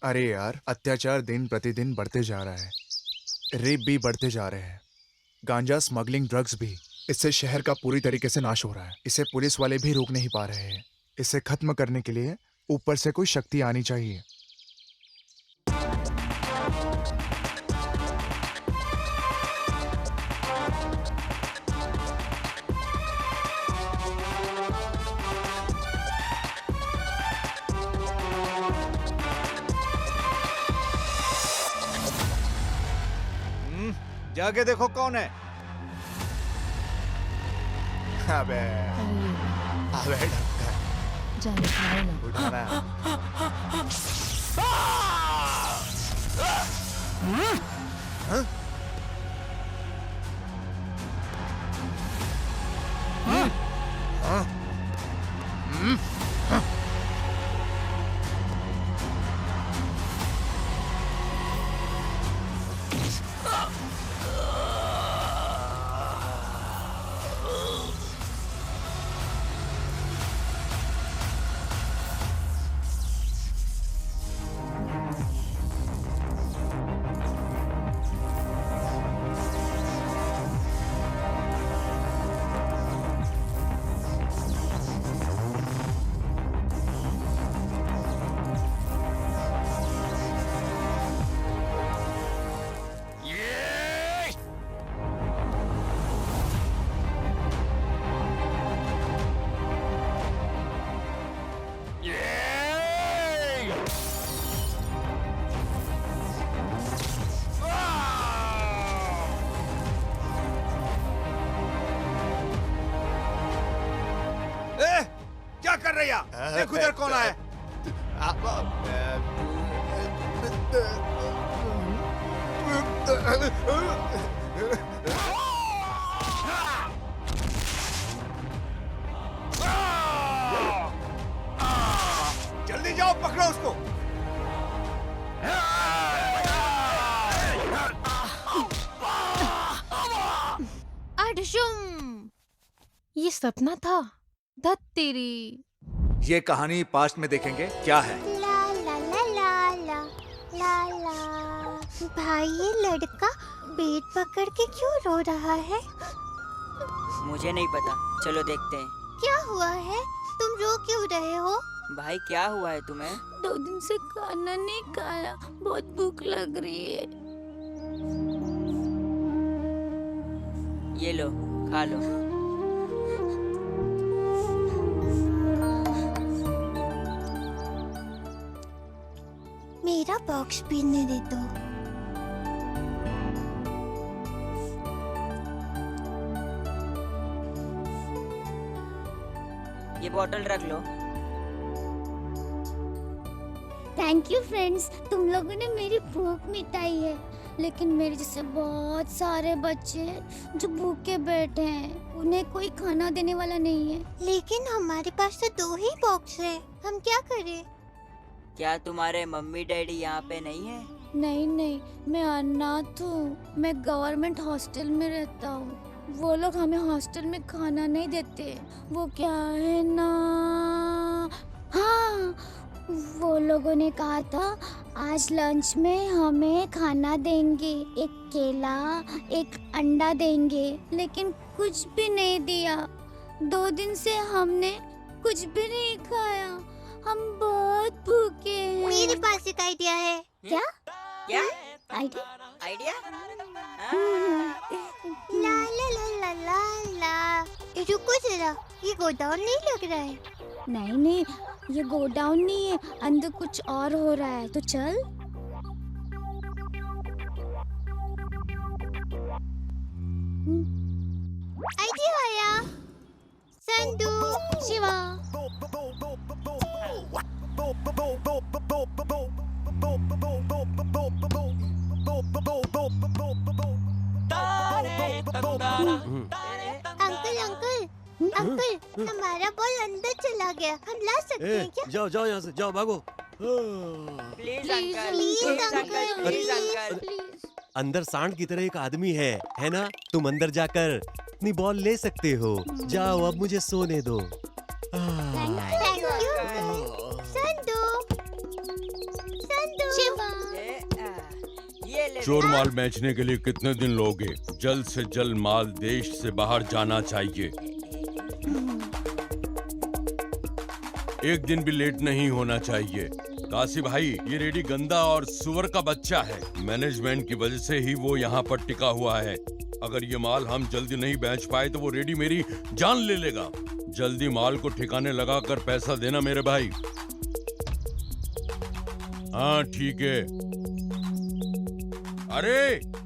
अरे यार, अत्याचार दिन प्रतिदिन बढ़ते जा रहा है। रेप भी बढ़ते जा रहे हैं। गांजा स्मगलिंग, ड्रग्स भी। इससे शहर का पूरी तरीके से नाश हो रहा है। इसे पुलिस वाले भी रोक नहीं पा रहे हैं। इसे खत्म करने के लिए ऊपर से कोई शक्ति आनी चाहिए। जाके देखो कौन है। अबे अबे ढक्कन जाने पाए ना। उठाना। हाँ? क्या कर रही है? देख उधर कौन आया। जल्दी जाओ, पकड़ो उसको। अडशुम, ये सपना था। धत तेरी। ये कहानी पास्ट में देखेंगे क्या है। ला ला ला ला ला ला ला। भाई, ये लड़का पेट पकड़ के क्यों रो रहा है? मुझे नहीं पता, चलो देखते हैं। क्या हुआ है? तुम रो क्यों रहे हो? भाई क्या हुआ है तुम्हें? 2 दिन से खाना नहीं खाया, बहुत भूख लग रही है। ये लो, खा लो। मेरा बॉक्स पीने दे दो। ये बोतल रख लो। थैंक यू फ्रेंड्स, तुम लोगों ने मेरी भूख मिटाई है। लेकिन मेरे जैसे बहुत सारे बच्चे हैं जो भूखे बैठे हैं, उन्हें कोई खाना देने वाला नहीं है। लेकिन हमारे पास तो 2 ही बॉक्स है, हम क्या करें? क्या तुम्हारे मम्मी डैडी यहाँ पे नहीं है? नहीं नहीं, मैं अनाथ हूँ। मैं गवर्नमेंट हॉस्टल में रहता हूँ। वो लोग हमें हॉस्टल में खाना नहीं देते। वो क्या है ना, हाँ, वो लोगों ने कहा था आज लंच में हमें खाना देंगे, एक केला, एक अंडा देंगे, लेकिन कुछ भी नहीं दिया। 2 दिन से हमने कुछ भी नहीं खाया। हम बहुत भूखे हैं। मेरे पास एक आइडिया है। क्या क्या आइडिया? आइडिया? ला ला ला ला ला ला। रुको जरा, ये गोदाम नहीं लग रहा है। नहीं नहीं, ये गोडाउन नहीं है, अंदर कुछ और हो रहा है। तो चल। आइडिया आया। Sandu, Shiva, uncle uncle uncle, हमारा बॉल अंदर चला गया, हम ला सकते हैं क्या? जाओ जाओ यहाँ से, जाओ भागो। Please uncle, please please uncle, uncle, please uncle. Please. अंदर सांड की तरह एक आदमी है ना? तुम अंदर जाकर अपनी बॉल ले सकते हो। जाओ, अब मुझे सोने दो। Thank you. संदू, संदू, ले चोर माल बेचने के लिए कितने दिन लोगे? जल्द से जल्द माल देश से बाहर जाना चाहिए। एक दिन भी लेट नहीं होना चाहिए। काशी भाई, ये रेडी गंदा और सुअर का बच्चा है। मैनेजमेंट की वजह से ही वो यहाँ पर टिका हुआ है। अगर ये माल हम जल्दी नहीं बेच पाए तो वो रेडी मेरी जान ले लेगा। जल्दी माल को ठिकाने लगा कर पैसा देना मेरे भाई। हाँ ठीक है। अरे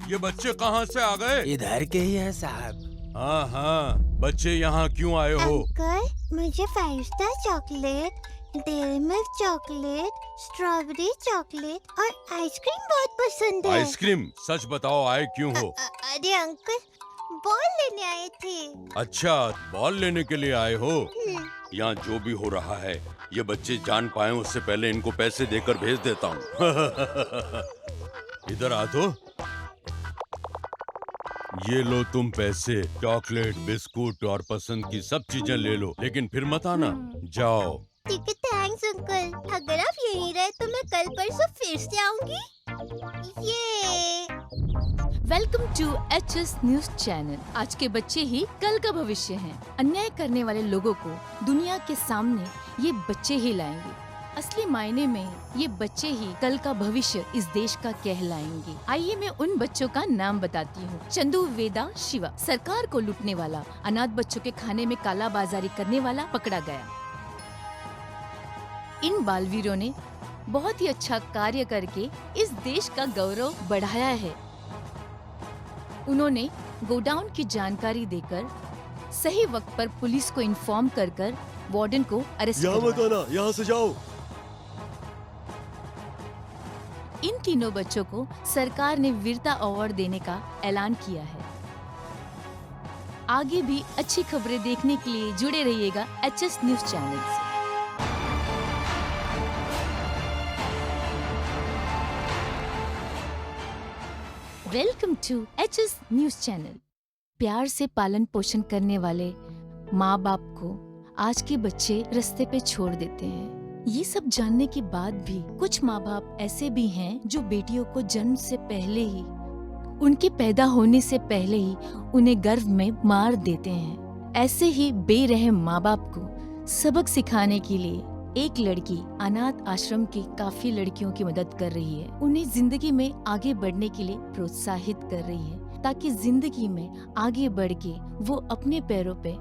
ये बच्चे कहाँ से आ गए? इधर के ही है साहब। हाँ हाँ, बच्चे यहाँ क्यों आए हो? अंकल, मुझे 5 star chocolate, dairy milk chocolate, strawberry chocolate और आइसक्रीम बहुत पसंद है। आइसक्रीम? सच बताओ, आए क्यों हो? अरे अंकल, बॉल लेने आए थे। अच्छा, बॉल लेने के लिए आए हो? यहाँ जो भी हो रहा है, ये बच्चे जान पाए उससे पहले इनको पैसे देकर भेज देता हूँ। इधर आ तो। ये लो तुम पैसे, चॉकलेट, बिस्कुट और पसंद की सब चीजें ले लो, लेकिन फिर मत आना। जाओ। ठीक है, थैंक्स अंकल। अगर आप यहीं रहे तो मैं कल परसों फिर से आऊंगी। ये welcome to HS news channel. आज के बच्चे ही कल का भविष्य हैं। अन्याय करने वाले लोगों को दुनिया के सामने ये बच्चे ही लाएंगे। असली मायने में ये बच्चे ही कल का भविष्य इस देश का कहलाएंगे। आइए मैं उन बच्चों का नाम बताती हूँ। चंदू, वेदा, शिवा। सरकार को लूटने वाला, अनाथ बच्चों के खाने में काला बाजारी करने वाला पकड़ा गया। इन बालवीरों ने बहुत ही अच्छा कार्य करके इस देश का गौरव बढ़ाया है। उन्होंने गोडाउन की जानकारी देकर सही वक्त पर पुलिस को इन्फॉर्म कर वार्डन को अरेस्ट यहाँ मत करवाया। आना, यहाँ से जाओ। इन तीनों बच्चों को सरकार ने वीरता अवार्ड देने का ऐलान किया है। आगे भी अच्छी खबरें देखने के लिए जुड़े रहिएगा HS न्यूज चैनल से। Welcome to HS news channel. प्यार से पालन पोषण करने वाले माँ बाप को आज के बच्चे रास्ते पे छोड़ देते हैं। ये सब जानने के बाद भी कुछ माँ बाप ऐसे भी हैं जो बेटियों को जन्म से पहले ही, उनके पैदा होने से पहले ही उन्हें गर्भ में मार देते हैं। ऐसे ही बेरहम माँ बाप को सबक सिखाने के लिए एक लड़की अनाथ आश्रम की काफी लड़कियों की मदद कर रही है। उन्हें जिंदगी में आगे बढ़ने के लिए प्रोत्साहित कर रही है, ताकि जिंदगी में आगे बढ़ के वो अपने पैरों पे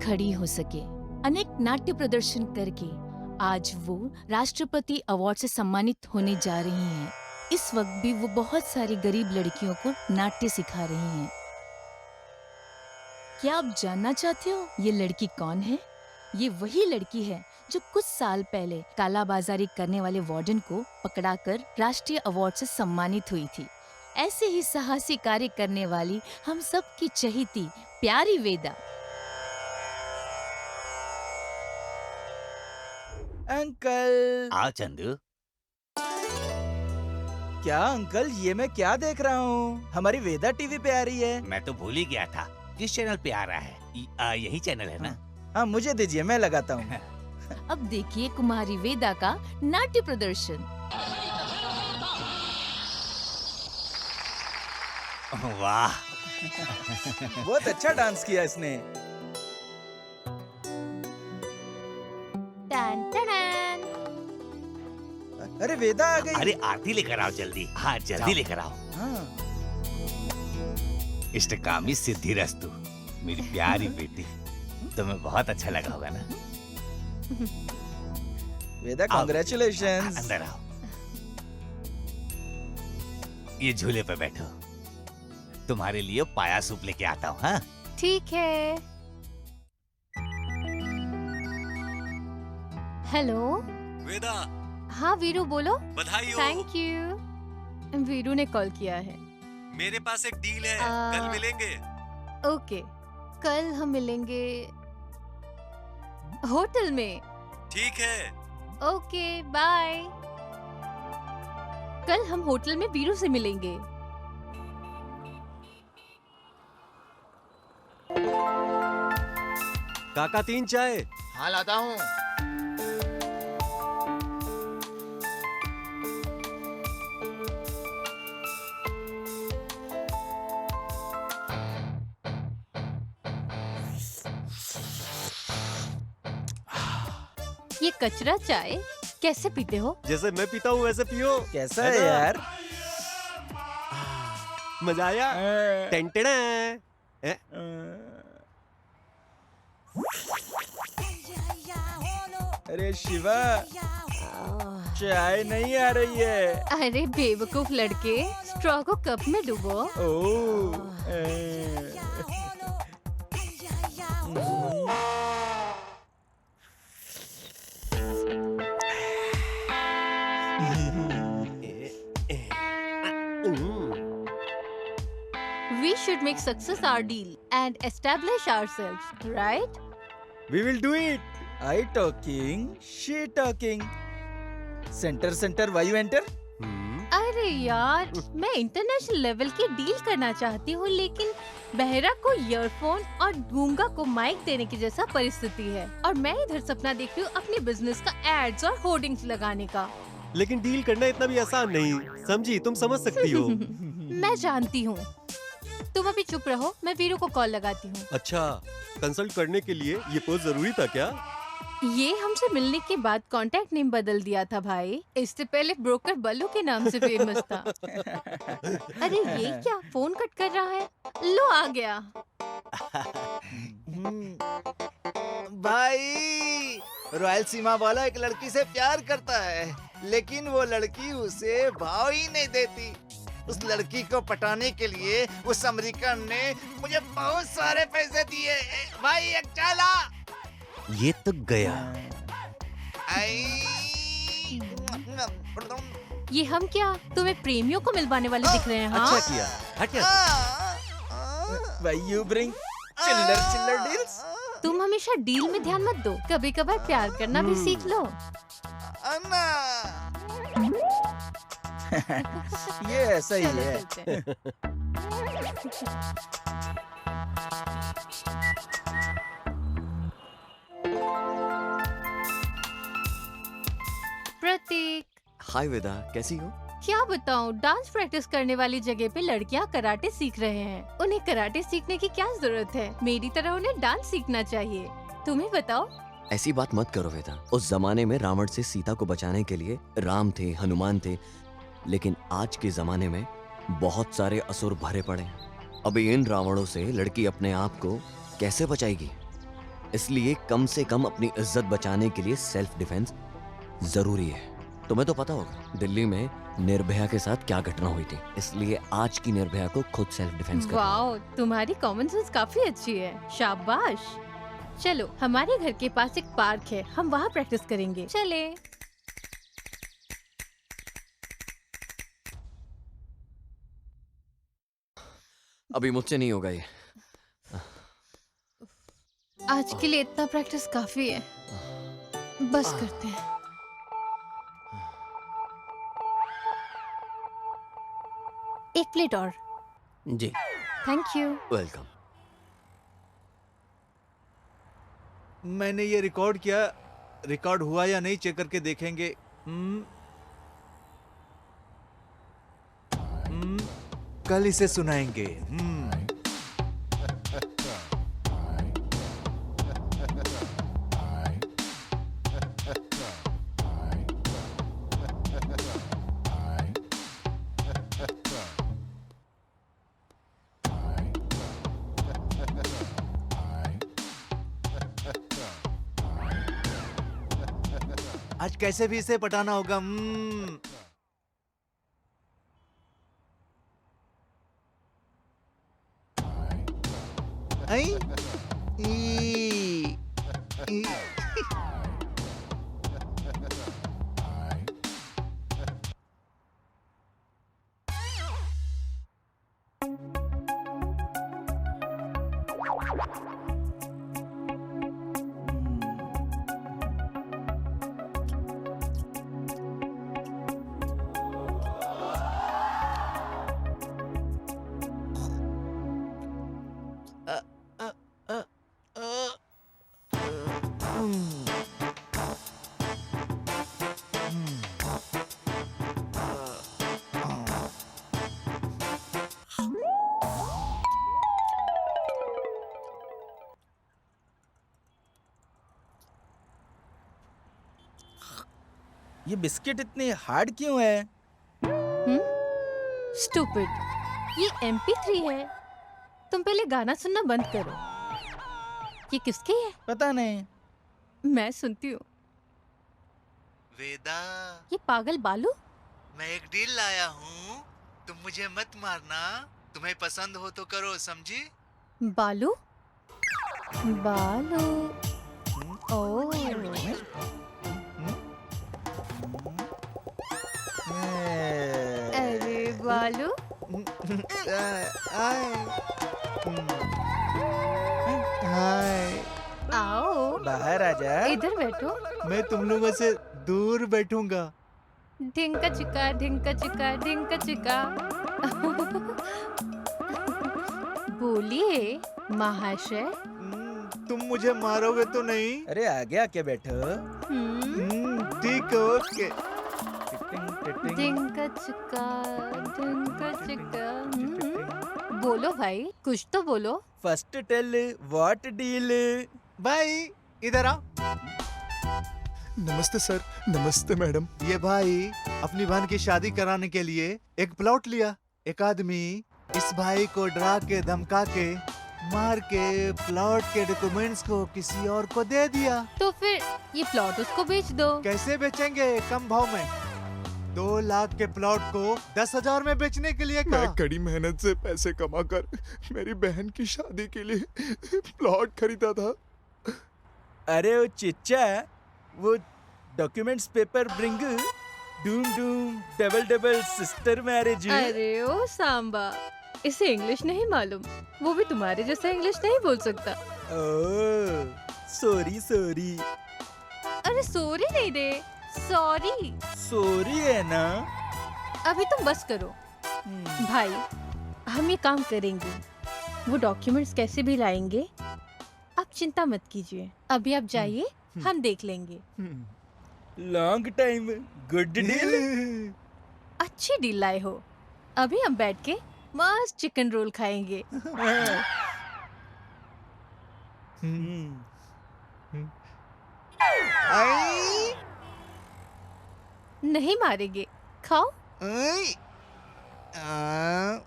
खड़ी हो सके। अनेक नाट्य प्रदर्शन करके आज वो राष्ट्रपति अवार्ड से सम्मानित होने जा रही हैं। इस वक्त भी वो बहुत सारी गरीब लड़कियों को नाट्य सिखा रही हैं। क्या आप जानना चाहते हो ये लड़की कौन है? ये वही लड़की है जो कुछ साल पहले काला बाजारी करने वाले वार्डन को पकड़ाकर राष्ट्रीय अवार्ड से सम्मानित हुई थी। ऐसे ही साहसी कार्य करने वाली हम सब की चहेती प्यारी वेदा। अंकल। आओ चंदू। क्या अंकल, ये मैं क्या देख रहा हूँ? हमारी वेदा टीवी पे आ रही है। मैं तो भूल ही गया था किस चैनल पे आ रहा है। यही चैनल है ना? हाँ, मुझे दीजिए, मैं लगाता हूँ। अब देखिए कुमारी वेदा का नाट्य प्रदर्शन। वाह, बहुत अच्छा डांस किया इसने। टन टन। अरे वेदा आ गई। अरे आरती लेकर आओ जल्दी। हाँ जल्दी लेकर आओ। हाँ। इष्टकामी सिद्धिरस्तु। मेरी प्यारी बेटी, तुम्हें बहुत अच्छा लगा होगा ना? वेदा, आओ। कांग्रेचुलेशंस। अंदर आओ। ये झूले पे बैठो, तुम्हारे लिए पाया सूप लेके आता हूँ। हाँ ठीक है। हेलो। वेदा, हाँ वीरू, बोलो। बधाई हो। Thank you. वीरू ने कॉल किया है। मेरे पास एक डील है, आ- कल मिलेंगे। ओके, कल हम मिलेंगे होटल में। ठीक है। Okay bye. कल हम होटल में वीरू से मिलेंगे। काका 3 चाय। हाँ लाता हूँ। ये कचरा चाय कैसे पीते हो? जैसे मैं पीता हूँ वैसे पियो। कैसा है है ना? यार? मजा आया? टेंटेड़ा। अरे शिवा, चाय नहीं आ रही है। अरे बेवकूफ लड़के, स्ट्रॉ को कप में डुबो। ओह, We should make success our deal and establish ourselves, right? We will do it. I talking, she talking. Centre centre वायु एंटर। अरे यार, मैं इंटरनेशनल लेवल की डील करना चाहती हूँ, लेकिन बहरा को ईयरफोन और गूंगा को माइक देने की जैसा परिस्थिति है, और मैं इधर सपना देख रही हूँ अपने बिजनेस का एड्स और होर्डिंग्स लगाने का। लेकिन डील करना इतना भी आसान नहीं, समझी? तुम समझ सकती हो। मैं जानती हूँ। तुम अभी चुप रहो, मैं वीरू को कॉल लगाती हूँ। अच्छा, कंसल्ट करने के लिए ये पोस्ट जरूरी था क्या? ये हमसे मिलने के बाद कांटेक्ट नेम बदल दिया था भाई। इससे पहले ब्रोकर बल्लू के नाम से फेमस था। अरे ये क्या, फोन कट कर रहा है? लो आ गया। भाई, रॉयल सीमा वाला एक लड़की से प्यार करता है, लेकिन वो लड़की उसे भाव ही नहीं देती। उस लड़की को पटाने के लिए उस अमेरिकन ने मुझे बहुत सारे पैसे दिए। भाई एक चाला। ये तो गया। ये हम क्या तुम्हें प्रेमियों को मिलवाने वाले दिख रहे हैं? हाँ? अच्छा किया। हट जा। Why you bring चिल्लर डील्स? तुम हमेशा डील में ध्यान मत दो, कभी कभार प्यार करना भी सीख लो। ये ऐसा ही चलो है। चलते हैं। प्रतीक, हाय वेदा, कैसी हो? क्या बताऊं, डांस प्रैक्टिस करने वाली जगह पे लड़कियां कराटे सीख रहे हैं। उन्हें कराटे सीखने की क्या जरूरत है? मेरी तरह उन्हें डांस सीखना चाहिए। तुम्हें बताओ। ऐसी बात मत करो वेदा। उस जमाने में रावण से सीता को बचाने के लिए राम थे, हनुमान थे, लेकिन आज के जमाने में बहुत सारे असुर भरे पड़े हैं। अभी इन रावणों से लड़की अपने आप को कैसे बचाएगी? इसलिए कम से कम अपनी इज्जत बचाने के लिए सेल्फ डिफेंस जरूरी है। तुम्हें तो पता होगा दिल्ली में निर्भया के साथ क्या घटना हुई थी, इसलिए आज की निर्भया को खुद सेल्फ डिफेंस करना है। वाओ, तुम्हारी कॉमन सेंस काफी अच्छी है, शाबाश। चलो, हमारे घर के पास एक पार्क है, हम वहाँ प्रैक्टिस करेंगे। चले। अभी मुझसे नहीं होगा ये। आज के लिए इतना प्रैक्टिस काफी है, बस करते हैं। एक प्लेट और। जी, थैंक यू। वेलकम। मैंने ये रिकॉर्ड किया, रिकॉर्ड हुआ या नहीं चेक करके देखेंगे। कल इसे सुनाएंगे। आज कैसे भी इसे पटाना होगा। आई? ई। ये बिस्किट इतनी हार्ड क्यों है? स्टूपिड, ये MP3 है। तुम पहले गाना सुनना बंद करो। ये किसकी है? पता नहीं। मैं सुनती हूँ। वेदा, ये पागल बालू। मैं एक डील लाया हूँ, तुम मुझे मत मारना। तुम्हें पसंद हो तो करो, समझी? बालू बालू। ओ अरे बालू, हाय, आओ बाहर आ जा। इधर बैठो। मैं तुम लोगों से दूर बैठूंगा। ढिंका चिका ढिंका चिका ढिंका चिका। बोलिए महाशय। तुम मुझे मारोगे तो नहीं? अरे आगे आके बैठो। ठीक है, ओके। ढिंका चिका ढिंका चिका। बोलो भाई, कुछ तो बोलो। First tell what deal. भाई इधर आओ। नमस्ते सर। नमस्ते मैडम। ये भाई अपनी बहन की शादी कराने के लिए एक प्लॉट लिया। एक आदमी इस भाई को डरा के धमका के मार के प्लॉट के डॉक्यूमेंट्स को किसी और को दे दिया। तो फिर ये प्लॉट उसको बेच दो। कैसे बेचेंगे कम भाव में? 2 लाख के प्लॉट को 10,000 में बेचने के लिए मैं कहा। कड़ी मेहनत से पैसे कमाकर मेरी बहन की शादी के लिए प्लॉट खरीदा था। अरे वो चिच्चा, वो documents paper bring. Doom Doom double double sister marriage. अरे ओ सांबा, इसे इंग्लिश नहीं मालूम। वो भी तुम्हारे जैसा इंग्लिश नहीं बोल सकता। Sorry sorry. अरे सॉरी नहीं रे, सॉरी। सॉरी है ना? अभी तुम बस करो भाई, हम ये काम करेंगे। वो डॉक्यूमेंट्स कैसे भी लाएंगे, आप चिंता मत कीजिए। अभी आप जाइए, हम देख लेंगे। Long time good deal. अच्छी डील लाए हो। अभी हम बैठ के मस्त चिकन रोल खाएंगे। आई, नहीं मारेंगे, खाओ। आई, आ,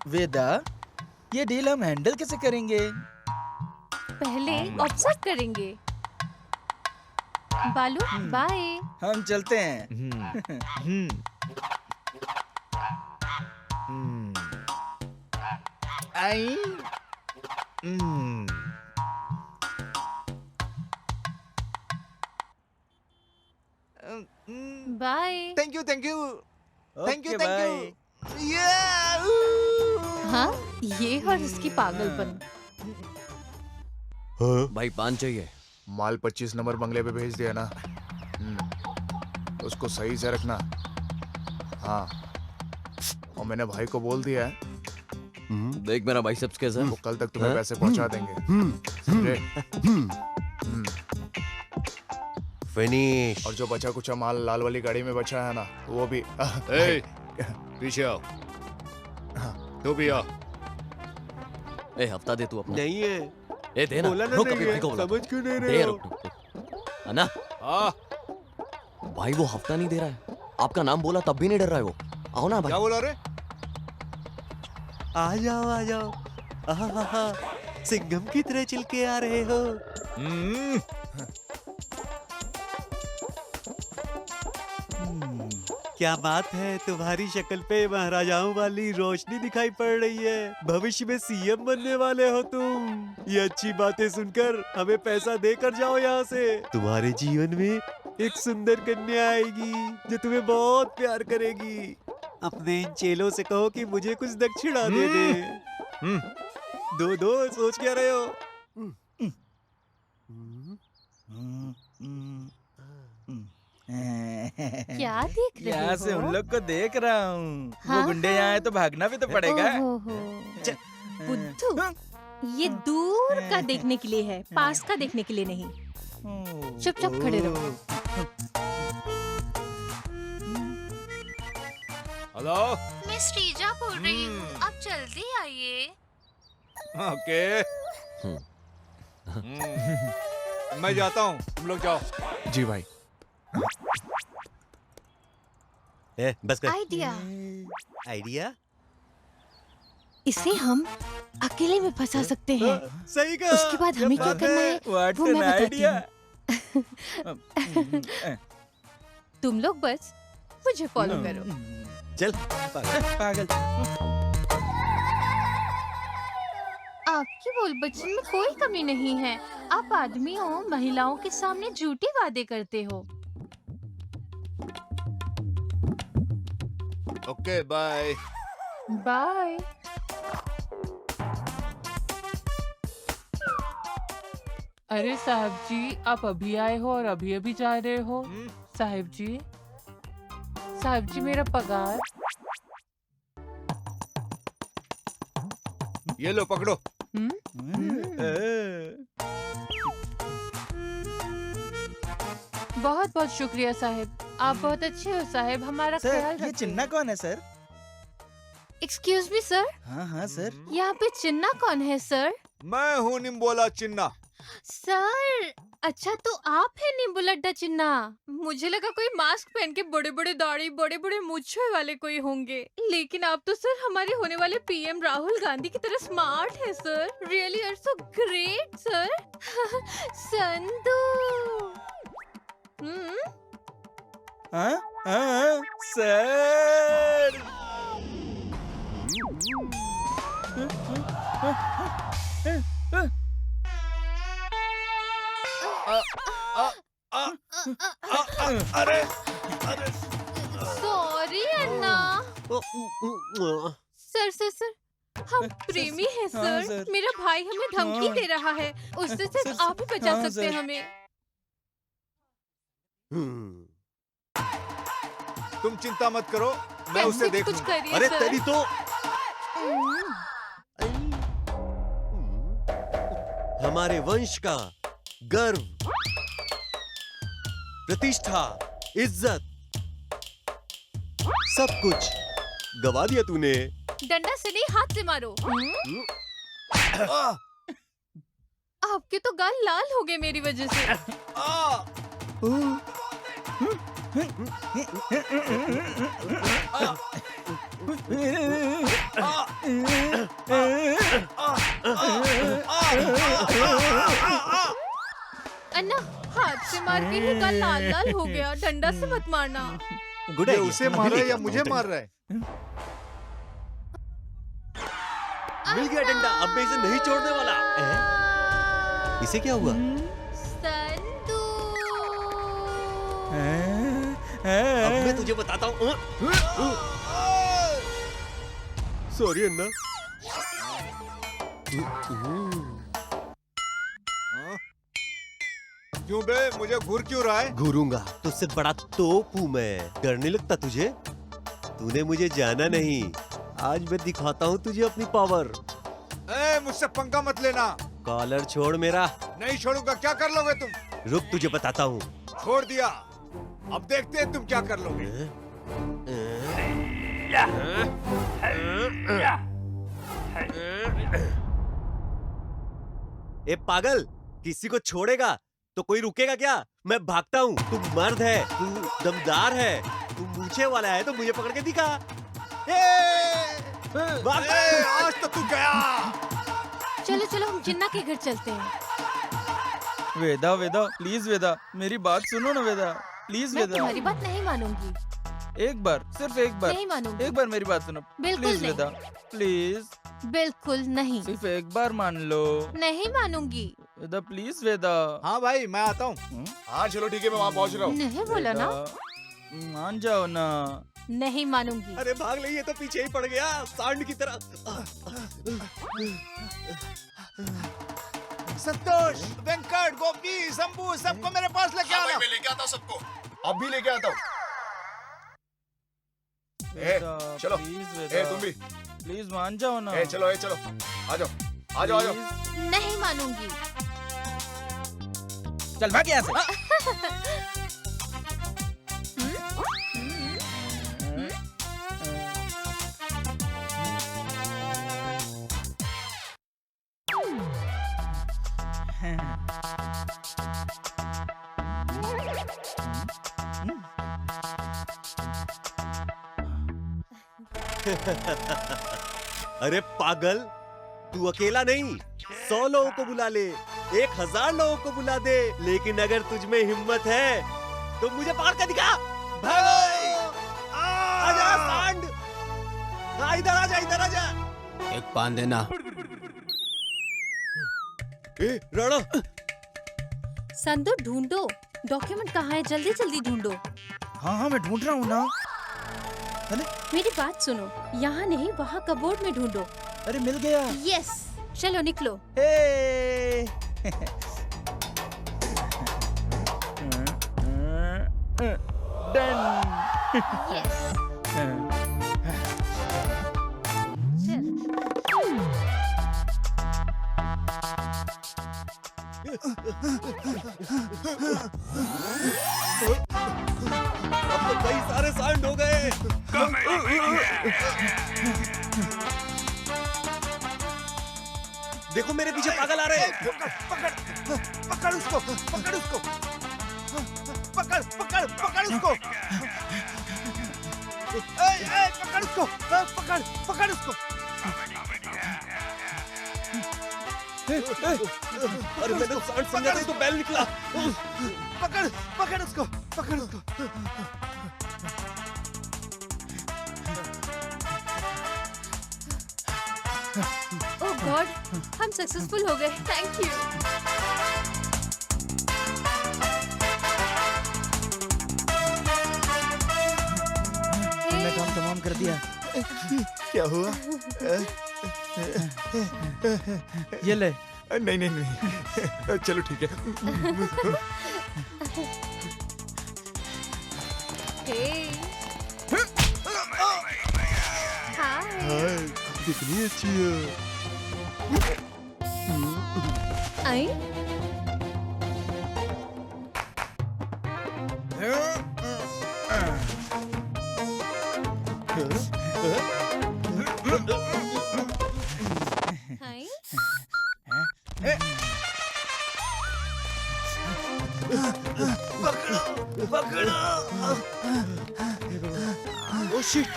वेदा, ये डील हम हैंडल कैसे करेंगे? पहले ऑब्जर्व करेंगे। बालू बाय। हम चलते हैं। आई, bye. Thank you thank you thank you okay, thank bye. You. हाँ, ये और इसकी पागलपन। भाई पान चाहिए। माल 25 नंबर बंगले पे भेज दिया ना। उसको सही से रखना। हाँ, और मैंने भाई को बोल दिया है देख मेरा बाइसेप्स कैसा है। वो कल तक तुम्हें पैसे पहुंचा देंगे, समझे? फिनिश। और जो बचा कुचा माल लाल वाली गाड़ी में बचा है ना, वो भी। ए, पीछे आओ। तू भी आ। ए हफ्ता दे तू अपना। नहीं है। ए दे ना। बोला ना रुक नहीं अभी है, भाई को बुला। समझ क्यों नहीं दे रहे हो? रुक। अन्ना, आ, भाई वो हफ्ता नहीं दे रहा है। आपका नाम बोला तब भी नहीं डर रहा है वो। आओ ना क्या भाई। बोला रे? आ जाओ आ जाओ। आहा, सिंघम की तरह चिल के आ रहे हो। क्या बात है, तुम्हारी शक्ल पे महाराजाओं वाली रोशनी दिखाई पड़ रही है। भविष्य में सीएम बनने वाले हो तुम। ये अच्छी बातें सुनकर हमें पैसा देकर जाओ यहाँ से। तुम्हारे जीवन में एक सुंदर कन्या आएगी जो तुम्हें बहुत प्यार करेगी। अपने इन चेलों से कहो कि मुझे कुछ दक्षिणा दे दे। दो दो, सोच क्या रहे हो? क्या देख रहे हो? यहाँ से उन लोग को देख रहा हूँ। हाँ, वो गुंडे यहाँ आए तो भागना भी तो पड़ेगा। ओहो। बुद्धू, ये दूर का देखने के लिए है, पास का देखने के लिए नहीं। चुपचाप खड़े रहो। हेलो। मैं श्रीजा बोल रही हूँ, आप जल्दी आइए। ओके। मैं जाता हूँ, तुम लोग जाओ। जी भाई। बस कर। आइडिया, आइडिया इसे हम अकेले में फंसा सकते हैं। सही कहा। उसके बाद हमें क्या करना है What वो an मैं बताती idea. हूँ। तुम लोग बस मुझे फॉलो करो। चल पागल। आपकी बोल बच्चन में कोई कमी नहीं है। आप आदमियों महिलाओं के सामने झूठे वादे करते हो। Okay bye. बाय। अरे साहब जी, आप अभी आए हो और अभी अभी जा रहे हो? साहब जी मेरा पगार। ये लो पकड़ो। बहुत बहुत शुक्रिया साहब, आप बहुत अच्छे हो साहब, हमारा ख्याल सर, ये रखिए। चिन्ना कौन है सर? एक्सक्यूज मी सर, हाँ हाँ सर। यहाँ पे चिन्ना कौन है सर? मैं हूँ निम्बोला चिन्ना। सर अच्छा तो आप है नींबूलड्डा चिन्ना। मुझे लगा कोई मास्क पहन के बड़े बड़े दाढ़ी बड़े बड़े मूंछों वाले कोई होंगे, लेकिन आप तो सर हमारे होने वाले पीएम राहुल गांधी की तरह स्मार्ट है sir. Really are so great sir. Sandhu. हाँ हाँ सर। अरे sorry Anna. Sir sir sir हम प्रेमी हैं हाँ, सर। सर। मेरा भाई हमें धमकी हाँ। दे रहा है, उससे सिर्फ सर, आप ही बचा हाँ, सकते हैं सर। हमें। तुम चिंता मत करो, मैं कैसे उससे भी देख कुछ लूंगा। करिए अरे सर। तेरी तो हमारे वंश का गर्व, प्रतिष्ठा, इज्जत, सब कुछ गवा दिया तूने। डंडा से नहीं हाथ से मारो। आपके तो गाल लाल हो गए मेरी वजह से। अन्ना हाथ से मार के ही गाल लाल लाल हो गया, डंडा से मत मारना। गुड ये उसे मार रहा है या मुझे मार रहा है? मिल गया डंडा, अब मैं इसे नहीं छोड़ने वाला। इसे क्या हुआ? संधू। अब मैं तुझे बताता हूँ। सॉरी अन्ना। क्यों बे, मुझे घूर क्यों रहा है? घूरूंगा तुझसे बड़ा तोप हूँ मैं। डर नहीं लगता तुझे? तूने मुझे जाना नहीं, आज मैं दिखाता हूँ तुझे अपनी पावर। मुझसे पंगा मत लेना। कॉलर छोड़ मेरा। नहीं छोड़ूंगा। क्या कर लोगे तुम? रुक तुझे बताता हूँ। छोड़ दिया, अब देखते हैं तुम क्या कर लोगे। ए पागल, किसी को छोड़ेगा तो कोई रुकेगा क्या? मैं भागता हूँ, तू मर्द है, तू दमदार है, तू मूछे वाला है तो मुझे पकड़ के दिखा। आज तो तू गया। चलो चलो हम चिन्ना के घर चलते हैं। वेदा वेदा प्लीज वेदा, मेरी बात सुनो ना वेदा, प्लीज मैं वेदा। तुम्हारी बात नहीं मानूंगी। एक बार, सिर्फ एक बार, नहीं मानूंगी। एक बार मेरी बात सुनो बिल्कुल प्लीज नहीं। वेदा, प्लीज बिल्कुल नहीं। सिर्फ एक बार मान लो नहीं मानूंगी। वेदा, प्लीज वेदा। हाँ भाई मैं आता हूँ। हाँ चलो ठीक है, मैं वहाँ पहुँच रहा हूँ। नहीं बोला ना। वेदा, मान जाओ ना। नहीं मानूंगी। अरे भाग ले, ये तो पीछे ही पड़ गया सांड की तरह। संतोष, वेंकट, गोपी, शंभू, सबको मेरे पास लेके आना। मैं लेके आता हूँ सबको, अब भी लेके आता हूँ। वेदा, चलो। प्लीज वेदा, तुम भी। प्लीज मान जाओ ना। चलो चलो, आ जाओ आ जाओ आ जाओ। Please। नहीं मानूंगी। चल भाग यहाँ से। अरे पागल, तू अकेला नहीं, 100 लोगों को बुला ले, 1000 लोगों को बुला दे, लेकिन अगर तुझ में हिम्मत है तो मुझे पकड़ के दिखा। आजा सांड, इधर आजा, इधर आजा। एक पान देना। ए, राणा। संदो ढूंढो, डॉक्यूमेंट कहाँ है? जल्दी जल्दी ढूंढो। हाँ हाँ मैं ढूंढ रहा हूँ ना। मेरी बात सुनो, यहाँ नहीं वहाँ कबोर्ड में ढूंढो। अरे मिल गया। यस, चलो निकलो। डन। अब तो कई सारे सांड हो गए। देखो मेरे पीछे पागल आ रहे हैं। पकड़ उसको, पकड़ उसको, पकड़ पकड़ पकड़ उसको। पकड़ उसको, पकड़ पकड़ उसको। अरे मैंने तो सांड समझा था, तो बैल निकला। पकड़ पकड़ उसको, पकड़ उसको। ओह गॉड, हम सक्सेसफुल हो गए। Thank you. मैं काम तमाम कर दिया। क्या हुआ? ये ले। नहीं नहीं नहीं, चलो ठीक है। हाय, कितनी अच्छी है। आई पकड़ो पकड़ो। Oh shit.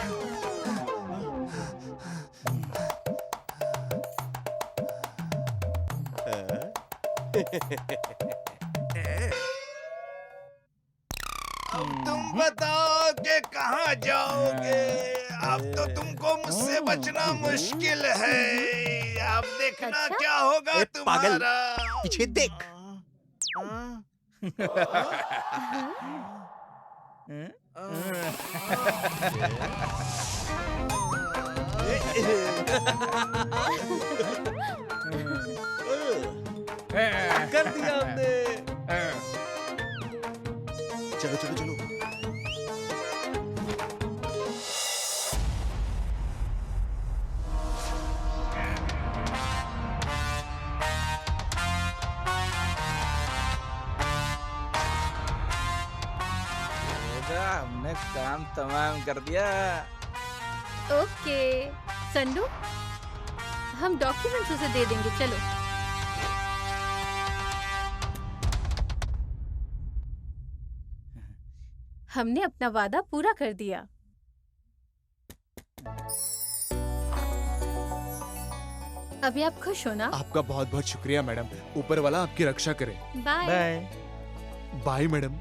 अब तुम बताओ कि कहाँ जाओगे? अब तो तुमको मुझसे बचना मुश्किल है। अब देखना क्या होगा तुम्हारा। पीछे देख। कर दिया हमने। चलो चलो चलो। हमने काम तमाम कर दिया। ओके संडू, हम डॉक्यूमेंट्स उसे दे देंगे। चलो। हमने अपना वादा पूरा कर दिया। अभी आप खुश हो ना? आपका बहुत बहुत शुक्रिया मैडम। ऊपर वाला आपकी रक्षा करे। Bye bye. Bye madam.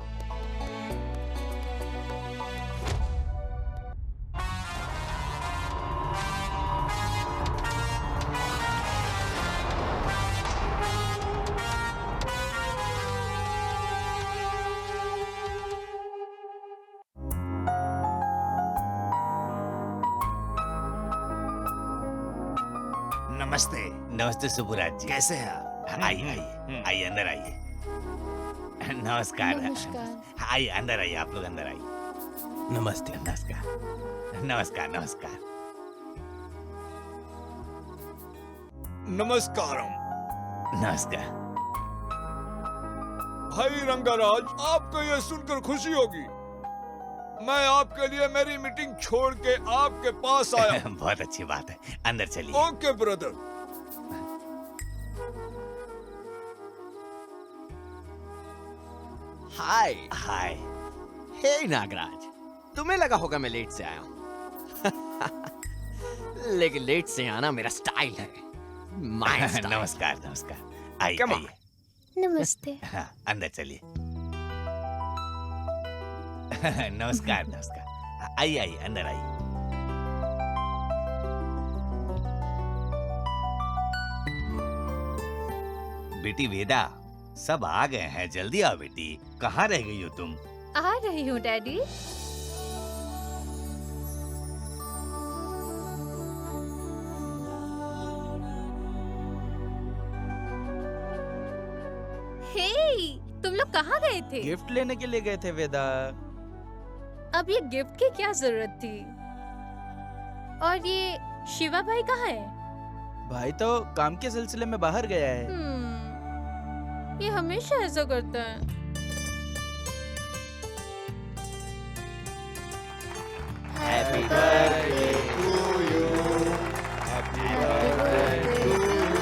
नमस्ते। नमस्ते सुबुराज जी। कैसे हैं आप? आइए आइए आइए, अंदर आइए। नमस्कार। नमस्कार। आइए अंदर आइए, आप लोग अंदर आइए। नमस्ते। नमस्कार नमस्कार नमस्कार। नमस्कारम। नमस्कार। भाई रंगाराज, आपको ये सुनकर खुशी होगी, मैं आपके लिए मेरी मीटिंग छोड़ के आपके पास आया। बहुत अच्छी बात है, अंदर चलिए। Okay brother. Hi hi. Hey Nagraj, तुम्हें लगा होगा मैं लेट से आया हूँ। लेकिन लेट से आना मेरा स्टाइल है। My style. नमस्कार नमस्कार। आइए Come on. आइए। नमस्ते। हाँ, अंदर चलिए। नमस्कार नमस्कार। आइए आइए अंदर आइए। बेटी वेदा, सब आ गए हैं, जल्दी आओ बेटी। कहाँ रह गई हो तुम? आ रही हूँ डैडी। हे, तुम लोग कहाँ गए थे? गिफ्ट लेने के लिए गए थे वेदा। अब ये गिफ्ट की क्या जरूरत थी? और ये शिवा भाई कहाँ है? भाई तो काम के सिलसिले में बाहर गया है। ये हमेशा ऐसा करता है। Happy birthday to you. Happy birthday to you.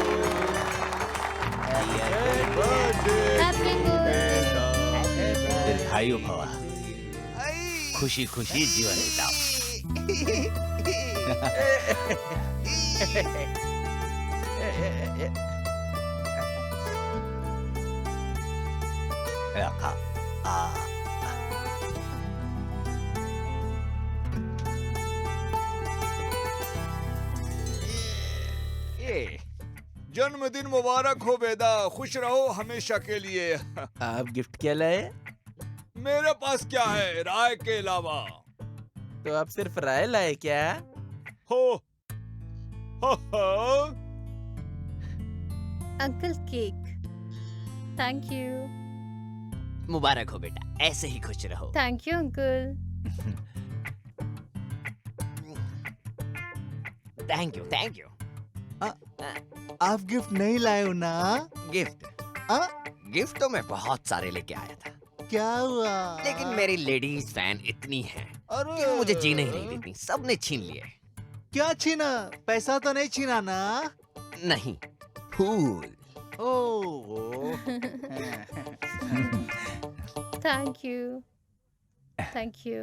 Happy birthday. दीर्घायु भवा, खुशी खुशी जीवन बिताओ। रखा। जन्मदिन मुबारक हो वेदा, खुश रहो हमेशा के लिए। आप गिफ्ट क्या लाए? मेरे पास क्या है राय के अलावा? तो आप सिर्फ राय लाए क्या? हो अंकल केक। Thank you. मुबारक हो बेटा, ऐसे ही खुश रहो। Thank you uncle. Thank you thank you. आप गिफ्ट नहीं लाए हो ना? गिफ्ट तो मैं बहुत सारे लेके आया था, क्या हुआ? लेकिन मेरी लेडीज फैन इतनी हैं अरे कि वो मुझे जीने ही नहीं देती। सबने छीन लिए। क्या छीना? पैसा तो नहीं छीना ना? नहीं, फूल। Thank you. Thank you.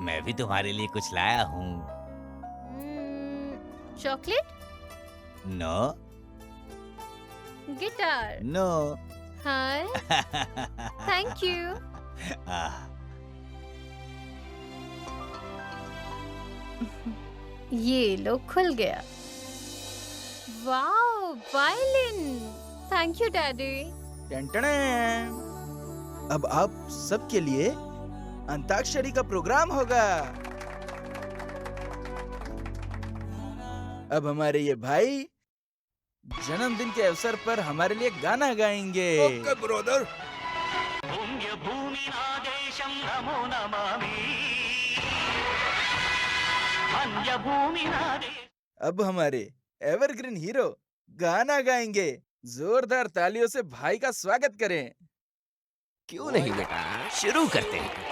मैं भी तुम्हारे लिए कुछ लाया हूँ। Chocolate? No guitar? No. Hi. Thank you. ये लो, खुल गया। Wow, violin. Thank you daddy. अब आप सबके लिए अंताक्षरी का प्रोग्राम होगा। अब हमारे ये भाई जन्मदिन के अवसर पर हमारे लिए गाना गाएंगे। Okay brother. अब हमारे एवरग्रीन हीरो गाना गाएंगे। जोरदार तालियों से भाई का स्वागत करें। क्यों नहीं बेटा, शुरू करते हैं।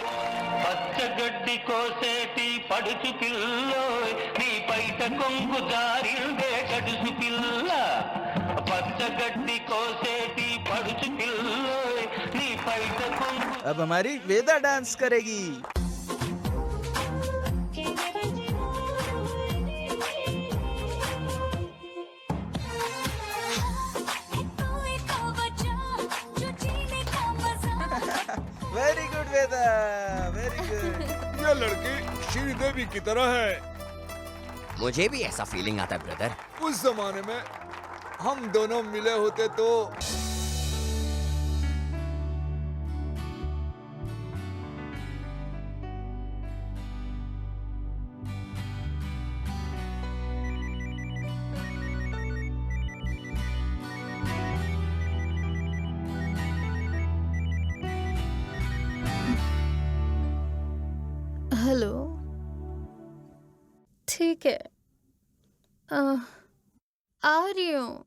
పచ్చగడ్డి కోసేటి పడుచు పిల్లో నీ పైట కొంగు జారిందే గడుసు పిల్ల పచ్చగడ్డి కోసేటి పడుచు పిల్లో నీ పైట కొంగు। अब हमारी वेदा डांस करेगी। वेरी गुड वेदा, वेरी गुड। ये लड़की श्रीदेवी की तरह है। मुझे भी ऐसा फीलिंग आता है ब्रदर। उस जमाने में हम दोनों मिले होते तो। हेलो। ठीक है, आ रही हूँ।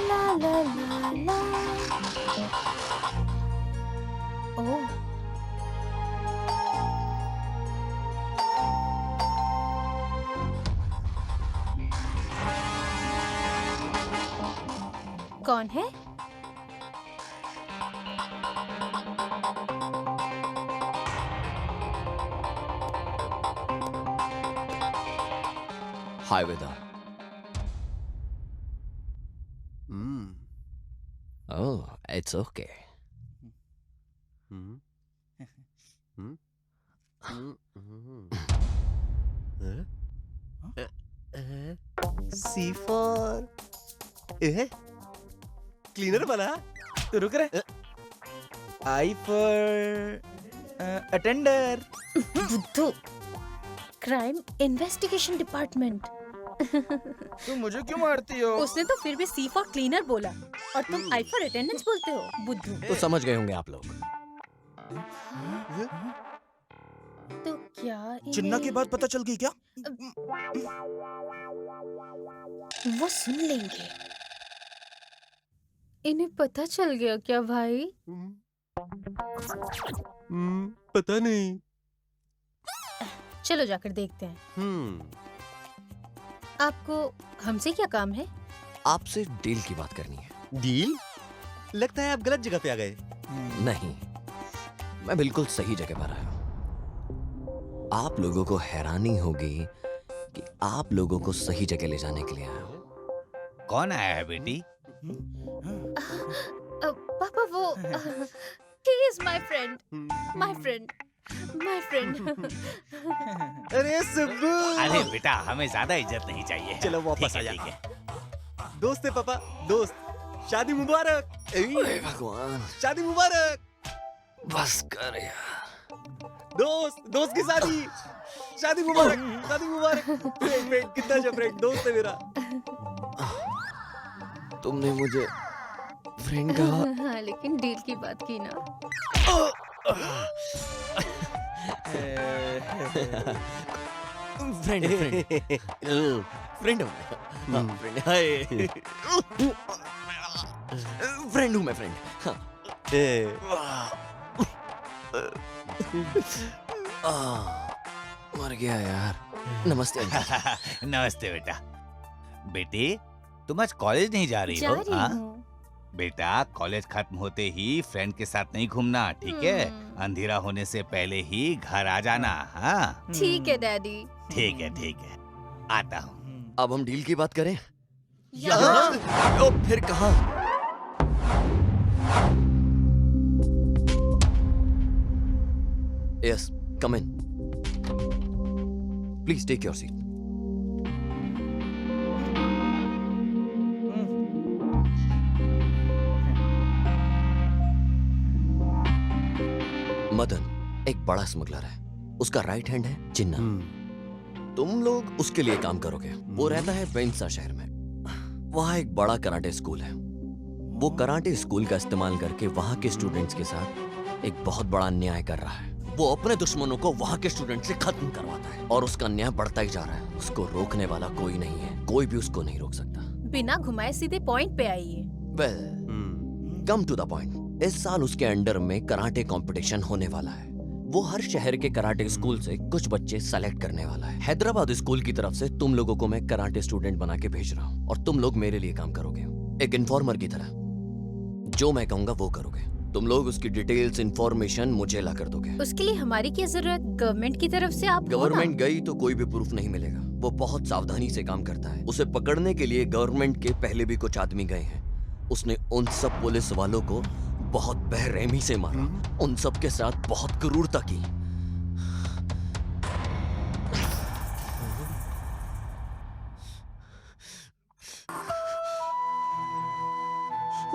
ला ला ला ला। ओह, कौन है? Hi Veda. Oh, it's okay. C for cleaner बना। तो रुक रहे। I for attender. बुद्धू, क्राइम इन्वेस्टिगेशन डिपार्टमेंट। तुम मुझे क्यों मारती हो? उसने तो फिर भी सी फॉर क्लीनर बोला और तुम आई फॉर अटेंडेंस बोलते हो, बुद्धू। तो समझ गए होंगे आप लोग। तो क्या चिन्ना के बाद पता चल गई क्या? वो सुन लेंगे। इन्हें पता चल गया क्या भाई? पता नहीं। चलो जाकर देखते हैं। आपको हमसे क्या काम है? आपसे डील की बात करनी है। डील? लगता है आप गलत जगह पे आ गए। नहीं, मैं बिल्कुल सही जगह पर आया हूँ। आप लोगों को हैरानी होगी कि आप लोगों को सही जगह ले जाने के लिए आया हूँ। कौन आया है बेटी? पापा वो he is my friend, my friend, my friend। अरे सुब्बू। अरे बेटा, हमें ज्यादा इज्जत नहीं चाहिए। चलो वापस आ जा। ठीक है। दोस्त है पापा, दोस्त। शादी मुबारक। हे भगवान, शादी मुबारक। बस कर यार। दोस्त की शादी। शादी मुबारक, शादी मुबारक। फ्रेंड, कितना अच्छा फ्रेंड, दोस्त है मेरा। तुमने मुझे फ्रेंड कहा। हाँ, लेकिन डील की बात की ना। फ्रेंड फ्रेंड फ्रेंड हूँ मैं, फ्रेंड। मर गया यार। नमस्ते अंकल। नमस्ते बेटा। बेटी, तुम आज कॉलेज नहीं जा रही हो? जा रही हूँ। बेटा, कॉलेज खत्म होते ही फ्रेंड के साथ नहीं घूमना, ठीक है? अंधेरा होने से पहले ही घर आ जाना। हाँ ठीक है डैडी। ठीक है, ठीक है, आता हूँ। अब हम डील की बात करें। यहाँ? ओ, फिर कहाँ? Yes, come in. Please take your seat. Madan एक बड़ा स्मगलर है। उसका राइट हैंड है चिन्ना। तुम लोग उसके लिए काम करोगे। वो रहता है वेंसा शहर में। वहाँ एक बड़ा कराटे स्कूल है। वो कराटे स्कूल का इस्तेमाल करके वहाँ के स्टूडेंट्स के साथ एक बहुत बड़ा अन्याय कर रहा है। वो अपने दुश्मनों को वहाँ के स्टूडेंट से खत्म करवाता है और उसका अन्याय बढ़ता ही जा रहा है। उसको रोकने वाला कोई नहीं है। कोई भी उसको नहीं रोक सकता। बिना घुमाए सीधे पॉइंट पे आइए। Well, come to the point. इस साल उसके अंडर में कराटे कंपटीशन होने वाला है। वो हर शहर के कराटे स्कूल से कुछ बच्चे सेलेक्ट करने वाला है। हैदराबाद स्कूल की तरफ से तुम लोगों को मैं कराटे स्टूडेंट बना के भेज रहा हूँ और तुम लोग मेरे लिए काम करोगे, एक इन्फॉर्मर की तरह। जो मैं कहूंगा वो करोगे। तुम लोग उसकी डिटेल्स इंफॉर्मेशन मुझे ला कर दोगे। उसके लिए हमारी क्या जरूरत? गवर्नमेंट की तरफ से आप हो ना? गवर्नमेंट गई तो कोई भी प्रूफ नहीं मिलेगा। वो बहुत सावधानी से काम करता है। उसे पकड़ने के लिए गवर्नमेंट के पहले भी कुछ आदमी गए हैं। उसने उन सब पुलिस वालों को बहुत बेरहमी से मारा, उन सब के साथ बहुत क्रूरता की।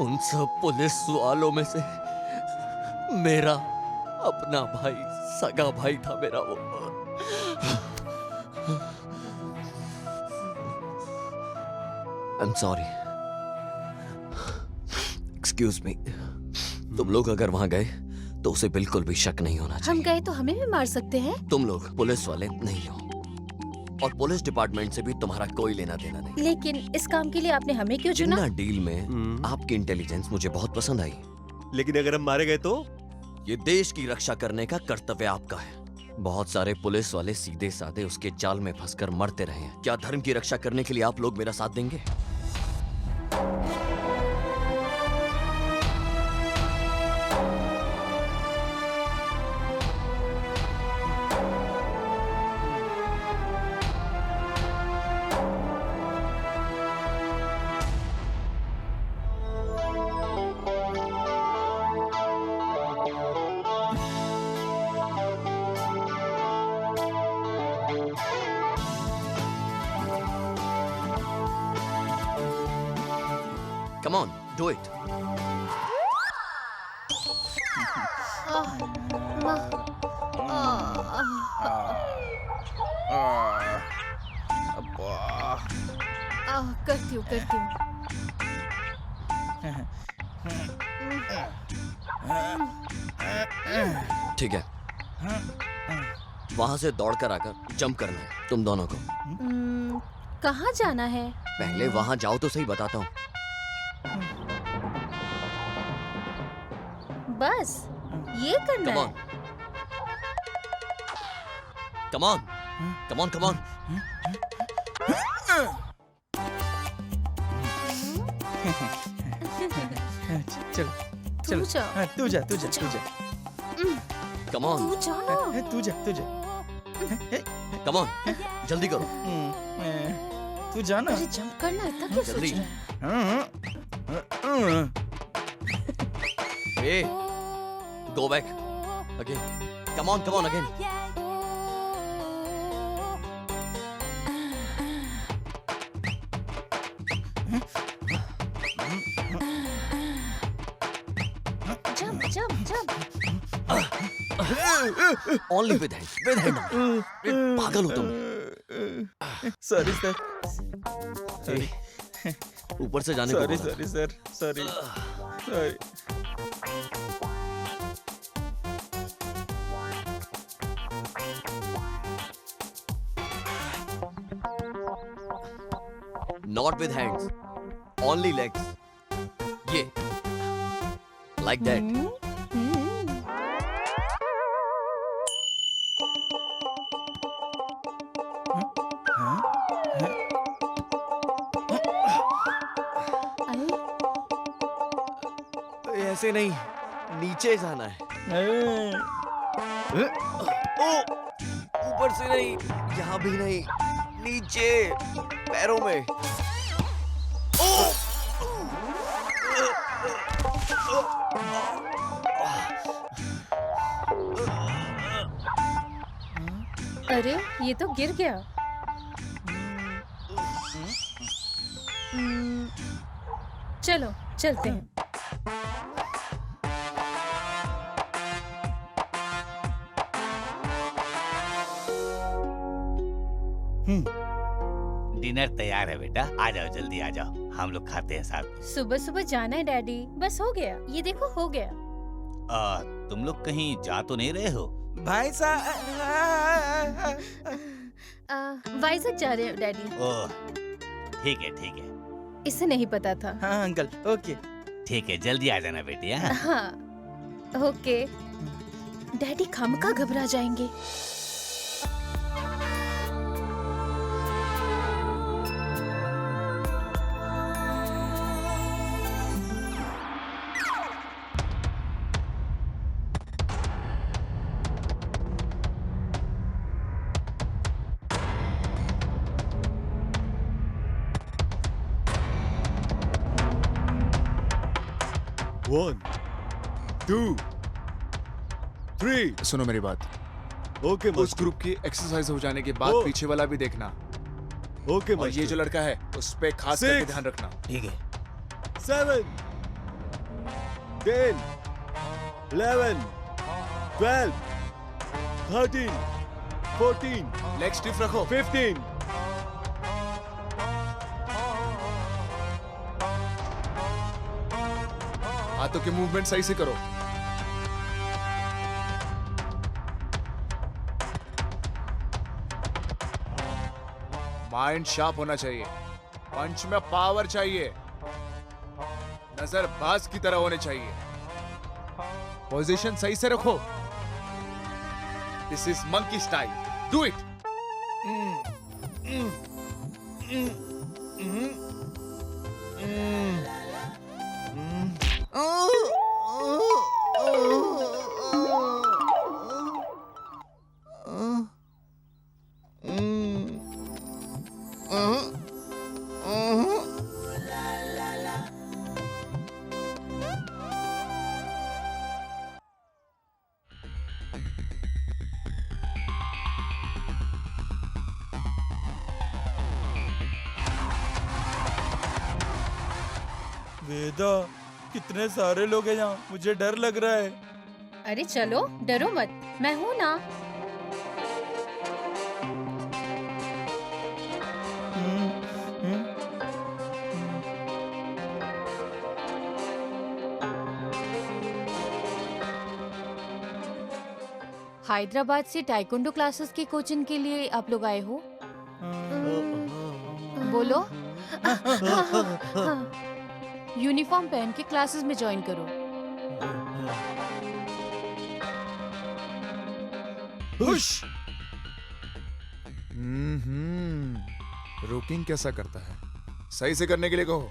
उन सब पुलिस वालों में से मेरा अपना भाई, सगा भाई था मेरा वो। I'm sorry. Excuse me. तुम लोग अगर वहां गए तो उसे बिल्कुल भी शक नहीं होना चाहिए। हम गए तो हमें भी मार सकते हैं। तुम लोग पुलिस वाले नहीं हो और पुलिस डिपार्टमेंट से भी तुम्हारा कोई लेना देना नहीं। लेकिन इस काम के लिए आपने हमें क्यों चुना? जिन्ना डील में आपकी इंटेलिजेंस मुझे बहुत पसंद आई। लेकिन अगर हम मारे गए तो? ये देश की रक्षा करने का कर्तव्य आपका है। बहुत सारे पुलिस वाले सीधे साधे उसके जाल में फंसकर मरते रहे हैं। क्या धर्म की रक्षा करने के लिए आप लोग मेरा साथ देंगे? Come on, do it. करती हूँ। ठीक है, वहां से दौड़कर आकर जंप करना है तुम दोनों को। कहाँ जाना है? पहले वहां जाओ तो सही, बताता हूँ। बस ये करना है। Come on, come on, come on. चल चल, तू जा। Come on. तू जा। Come on, जल्दी करो। तू जा ना। अरे जंप करना इतना क्यों सोच रहा है? Hey, go back again. Come on again. Jump. Only with hand. पागल हो तुम। Sorry sir. ऊपर से जाने को बोला। Sorry sir. Not with hands, only legs. ये, like that. ऐसे नहीं, नीचे जाना है। ऊपर से नहीं, यहाँ भी नहीं, नीचे पैरों में। अरे ये तो गिर गया। चलो चलते हैं। डिनर तैयार है बेटा, आ जाओ जल्दी आ जाओ, हम लोग खाते हैं साथ। सुबह सुबह जाना है डैडी, बस हो गया, ये देखो हो गया। तुम लोग कहीं जा तो नहीं रहे हो? भाई साहब वाइजक जा रहे हो डैडी। ओह ठीक है। इसे नहीं पता था। हाँ अंकल, ओके। ठीक है, जल्दी आ जाना बेटी। हाँ ओके। डैडी खामखा घबरा जाएंगे। 1 2 3 सुनो मेरी बात। ओके उस ग्रुप की एक्सरसाइज हो जाने के बाद ओ। पीछे वाला भी देखना। ओके और ये जो लड़का है उस पे खास करके 6 ध्यान रखना। ठीक है। 7 10 11 12 13 14 लेग स्टिफ रखो। 15 हाथों के मूवमेंट सही से करो। माइंड शार्प होना चाहिए। पंच में पावर चाहिए। नजर बाज की तरह होने चाहिए। पोजीशन सही से रखो। This is monkey style. Do it. Veda, कितने सारे लोग हैं यहाँ, मुझे डर लग रहा है। अरे चलो, डरो मत, मैं हूँ ना। हैदराबाद से टाइकोंडो क्लासेस की कोचिंग के लिए आप लोग आए हो? बोलो। यूनिफॉर्म पहन के क्लासेस में ज्वाइन करो। रोकिंग कैसा करता है? सही से करने के लिए कहो।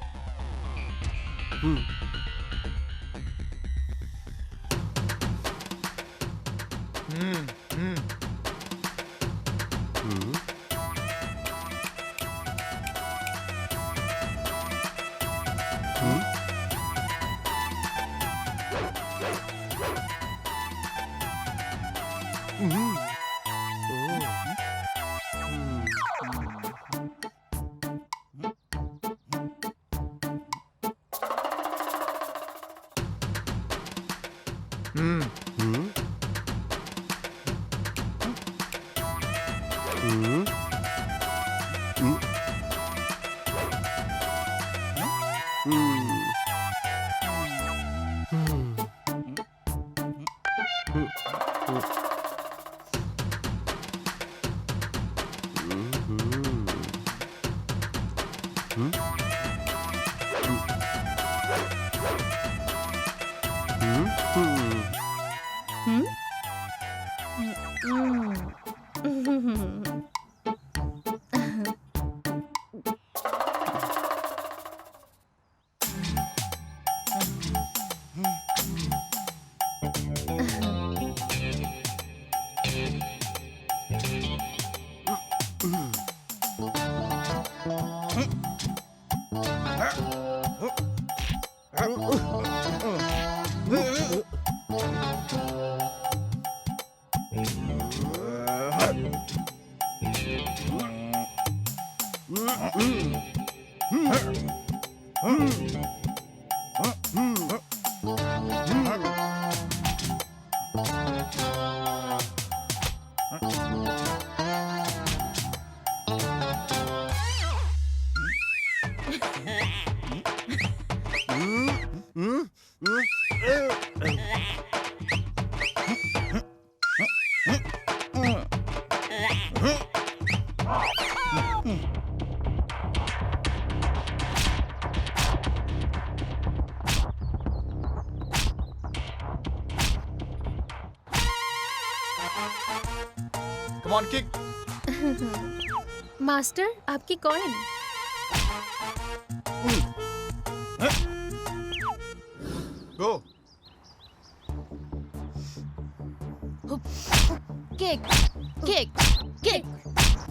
Come on, kick. मास्टर, आपकी coin. Go. Kick, kick, kick,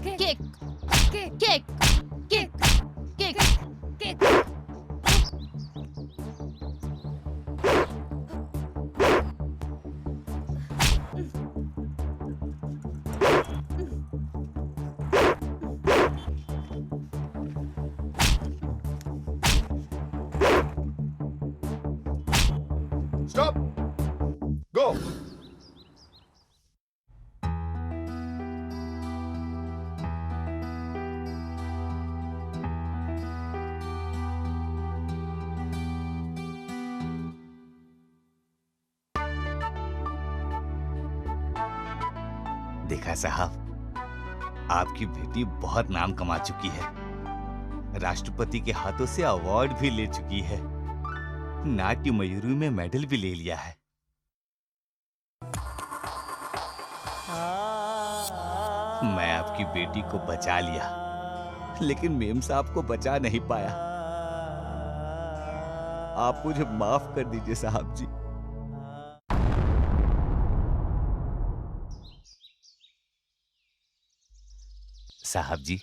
kick, kick, kick, kick, kick, kick. देखा साहब, आपकी बेटी बहुत नाम कमा चुकी है, राष्ट्रपति के हाथों से अवार्ड भी ले चुकी है, नाट्य मयूरी में मेडल भी ले लिया है। मैं आपकी बेटी को बचा लिया, लेकिन मेम साहब को बचा नहीं पाया। आप मुझे माफ कर दीजिए साहब जी। साहब जी।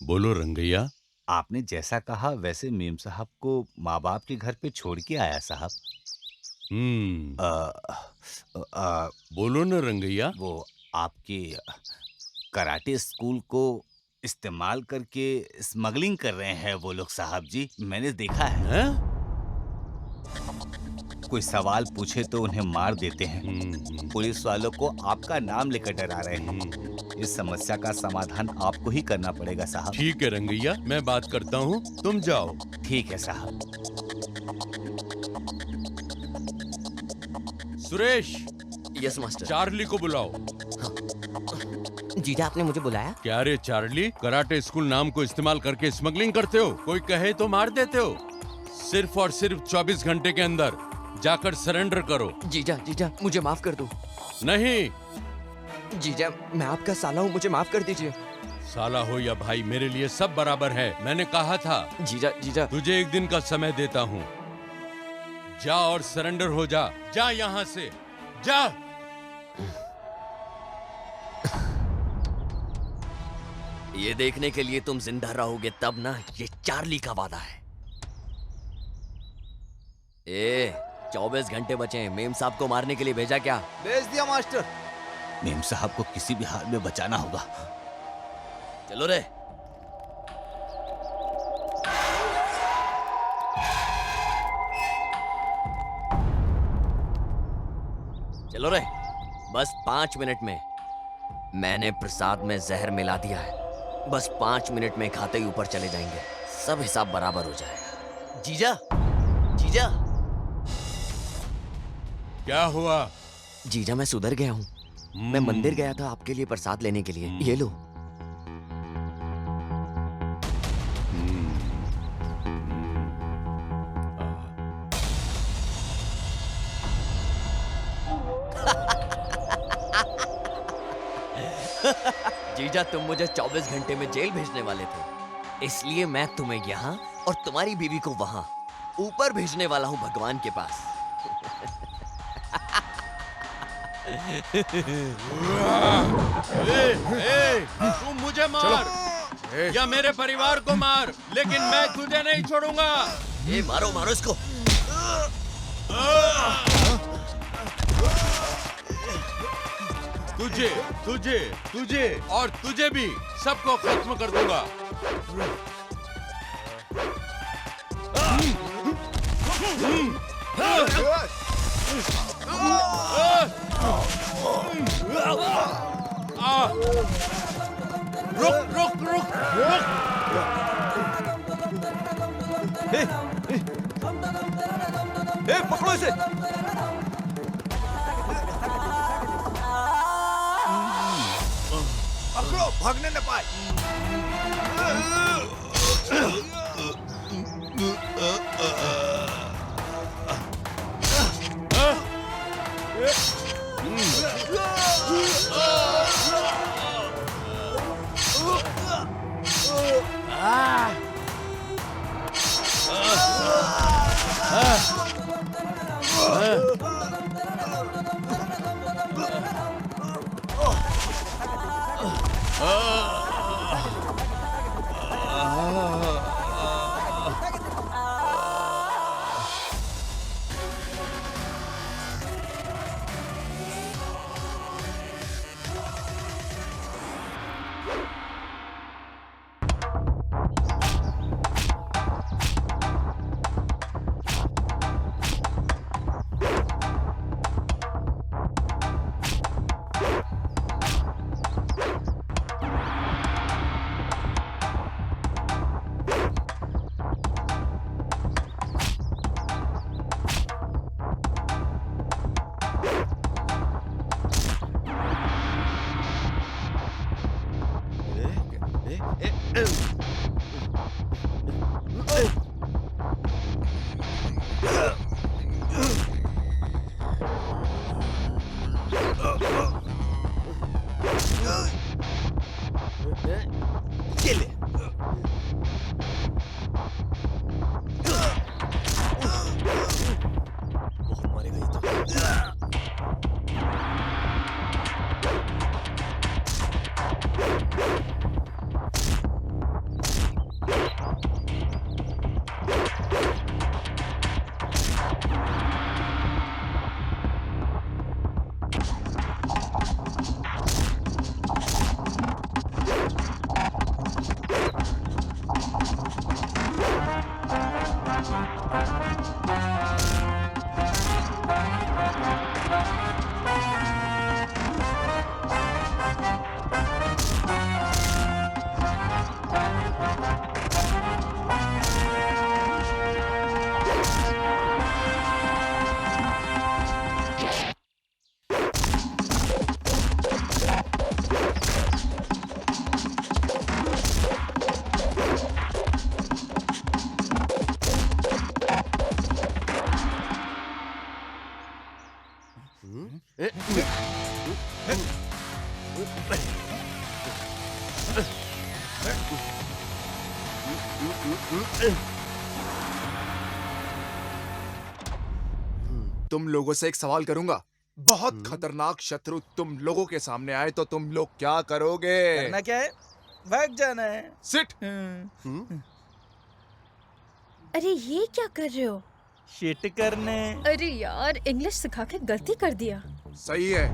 बोलो रंगैया। आपने जैसा कहा वैसे मेम साहब को माँ बाप के घर पे छोड़ के आया साहब। बोलो न रंगैया। वो आपके कराटे स्कूल को इस्तेमाल करके स्मगलिंग कर रहे हैं वो लोग साहब जी, मैंने देखा है। कोई सवाल पूछे तो उन्हें मार देते हैं। पुलिस वालों को आपका नाम लेकर डरा रहे हैं। इस समस्या का समाधान आपको ही करना पड़ेगा साहब। ठीक है रंगैया, मैं बात करता हूँ, तुम जाओ। ठीक है साहब। सुरेश। Yes master. चार्ली को बुलाओ। जीजा आपने मुझे बुलाया? क्या रे चार्ली, कराटे स्कूल नाम को इस्तेमाल करके स्मगलिंग करते हो? कोई कहे तो मार देते हो? सिर्फ और सिर्फ 24 घंटे के अंदर जाकर सरेंडर करो। जीजा मुझे माफ कर दो। नहीं जीजा, मैं आपका साला हूँ, मुझे माफ कर दीजिए। साला हो या भाई, मेरे लिए सब बराबर है। मैंने कहा था। जीजा तुझे एक दिन का समय देता हूँ, जा और सरेंडर हो जा। जा यहाँ से, जा। ये देखने के लिए तुम जिंदा रहोगे तब ना, ये चार्ली का वादा है। 24 घंटे बचे हैं, मेम साहब को मारने के लिए भेजा क्या? भेज दिया मास्टर। मेम साहब को किसी भी हाल में बचाना होगा। चलो रे। चलो रे, बस 5 मिनट में। मैंने प्रसाद में जहर मिला दिया है, बस 5 मिनट में खाते ही ऊपर चले जाएंगे, सब हिसाब बराबर हो जाएगा। जीजा क्या हुआ? जीजा मैं सुधर गया हूँ। मैं मंदिर गया था आपके लिए प्रसाद लेने के लिए, ये लो। जीजा तुम मुझे 24 घंटे में जेल भेजने वाले थे, इसलिए मैं तुम्हें यहाँ और तुम्हारी बीवी को वहाँ ऊपर भेजने वाला हूँ, भगवान के पास। तुम मुझे मार या मेरे परिवार को मार, लेकिन मैं तुझे नहीं छोड़ूंगा। मारो इसको। तुझे और तुझे भी, सबको खत्म कर दूंगा। रुक। पकड़ो इसे। पकड़ो, भागने न पाए। तुम लोगों से एक सवाल करूंगा। बहुत खतरनाक शत्रु तुम लोगों के सामने आए तो तुम लोग क्या करोगे? करना क्या है? भाग जाना है। सिट। अरे ये क्या कर रहे हो? शिट करने। अरे यार, इंग्लिश सिखा के गलती कर दिया। सही है,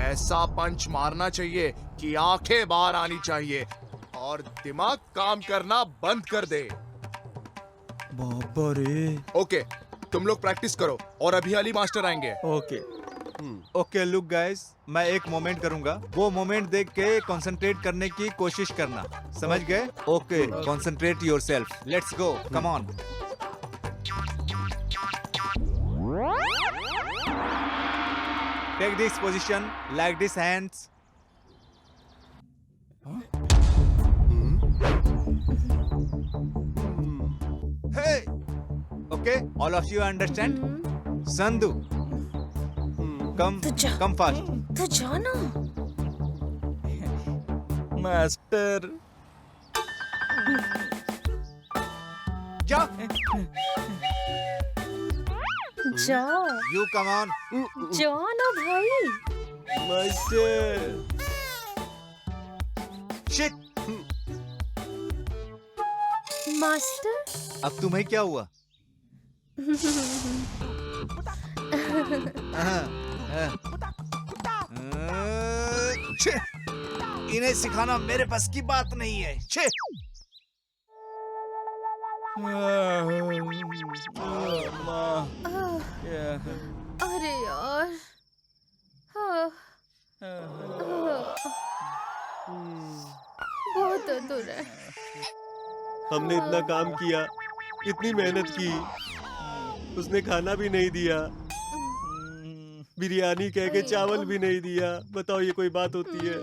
ऐसा पंच मारना चाहिए कि आंखें बाहर आनी चाहिए और दिमाग काम करना बंद कर दे। बाबा रे। ओके, तुम लोग प्रैक्टिस करो और अभी अली मास्टर आएंगे। ओके ओके लुक गाइस, मैं एक मोमेंट करूंगा, वो मोमेंट देख के कंसंट्रेट करने की कोशिश करना, समझ गए? Okay, concentrate yourself, let's go, come on. Take this position, like this hands. Hey, okay, all of you understand? Sandhu, come fast. तो जाना। मास्टर। जा। जा। You come on. जाना भाई। मास्टर। Shit. मास्टर। अब तुम्हें क्या हुआ? इन्हें सिखाना मेरे बस की बात नहीं है। छे। अरे यार। बहुत दर्द हो रहा है। हमने इतना काम किया, इतनी मेहनत की, उसने खाना भी नहीं दिया, बिरयानी कह के चावल भी नहीं दिया। बताओ ये कोई बात होती है?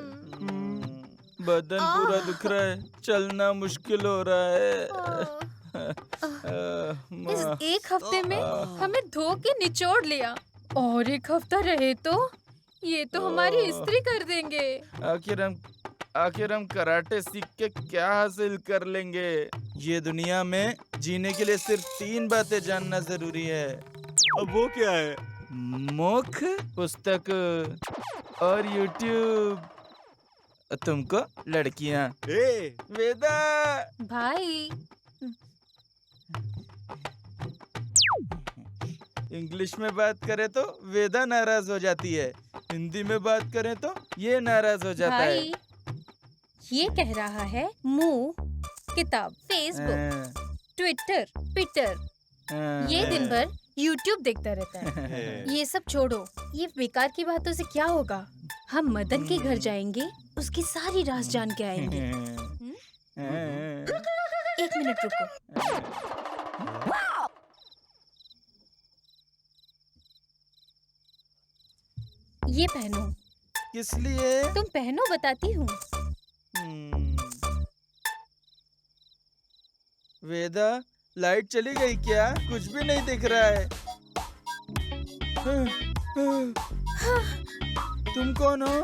बदन पूरा दुख रहा है, चलना मुश्किल हो रहा है। इस एक हफ्ते में हमें धो के निचोड़ लिया, और एक हफ्ता रहे तो ये तो हमारी इस्त्री कर देंगे। आखिर हम कराटे सीख के क्या हासिल कर लेंगे? ये दुनिया में जीने के लिए सिर्फ 3 बातें जानना जरूरी है। अब वो क्या है? मुख, पुस्तक और यूट्यूब। तुमको लड़कियां। वेदा भाई। इंग्लिश में बात करें तो वेदा नाराज हो जाती है, हिंदी में बात करें तो ये नाराज हो जाता है। ये कह रहा है मुंह, किताब, फेसबुक, ट्विटर, ये दिन भर यूट्यूब देखता रहता है। ये सब छोड़ो, ये बेकार की बातों से क्या होगा? हम मदन के घर जाएंगे, उसकी सारी राज जान के आएंगे। 1 मिनट रुको। ये पहनो। किस लिए? तुम पहनो, बताती हूँ। वेदा, लाइट चली गई क्या? कुछ भी नहीं दिख रहा है। तुम कौन हो?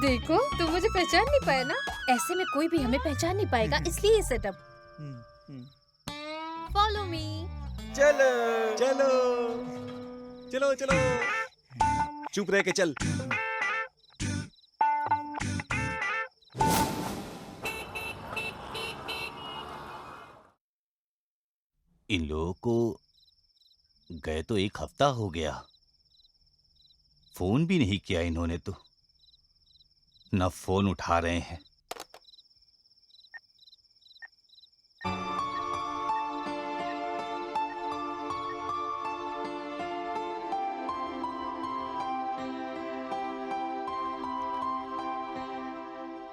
देखो, तुम मुझे पहचान नहीं पाए ना? ऐसे में कोई भी हमें पहचान नहीं पाएगा, इसलिए ये सेटअप। Follow me. चलो चलो चलो चलो, चुप रह के चल। इन लोगों को गए तो 1 हफ्ता हो गया, फोन भी नहीं किया इन्होंने तो, न फोन उठा रहे हैं।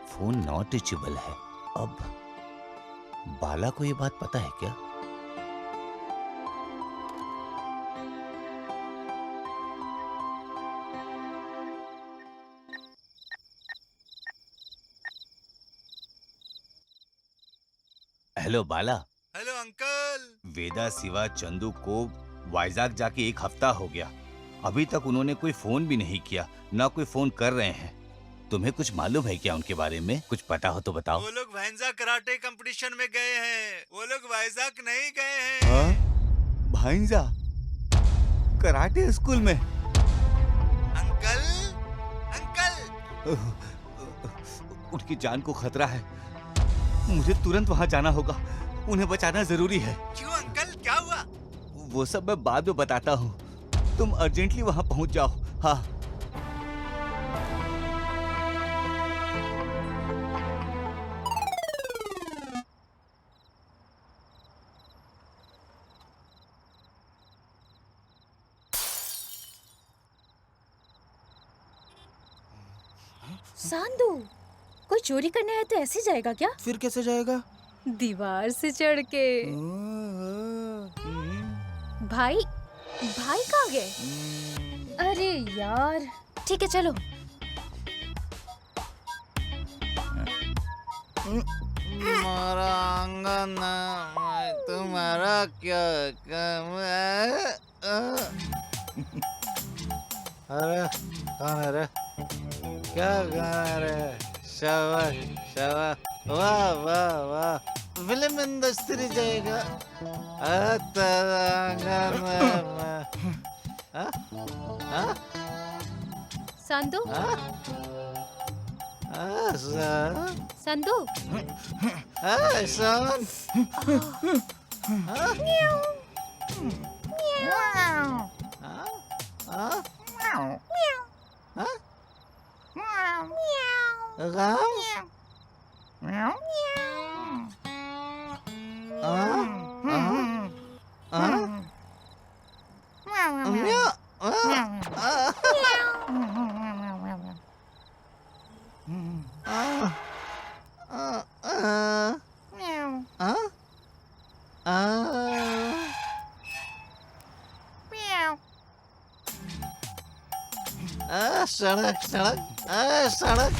फोन नॉट रीचेबल है। अब बाला को ये बात पता है क्या? Hello Bala. Hello uncle. Veda, Shiva, Chandu को वाइजाग जाके 1 हफ्ता हो गया, अभी तक उन्होंने कोई फोन भी नहीं किया, ना कोई फोन कर रहे हैं। तुम्हें कुछ मालूम है क्या उनके बारे में? कुछ पता हो तो बताओ। वो लोग वाइजाग कराटे कंपटीशन में गए हैं, वो लोग वाइजाग नहीं गए हैं। भाईंजा कराटे स्कूल में? Uncle, uncle. उनकी जान को खतरा है, मुझे तुरंत वहां जाना होगा, उन्हें बचाना जरूरी है। क्यों अंकल, क्या हुआ? वो सब मैं बाद में बताता हूँ, तुम अर्जेंटली वहां पहुंच जाओ। हाँ। सांदू, कोई चोरी करने आया तो ऐसे जाएगा क्या? फिर कैसे जाएगा? दीवार से चढ़ के। भाई, भाई कहाँ गए? अरे यार, ठीक है चलो। तुम्हारा आंगन तुम्हारा क्या काम है? अरे कौन है रे? क्या गाना है रे? शाबाश शाबाश, वाह वाह वाह, फिल्म इंडस्ट्री जाएगा। तेरा आंगन संदू, संदू, सड़क सड़क सड़क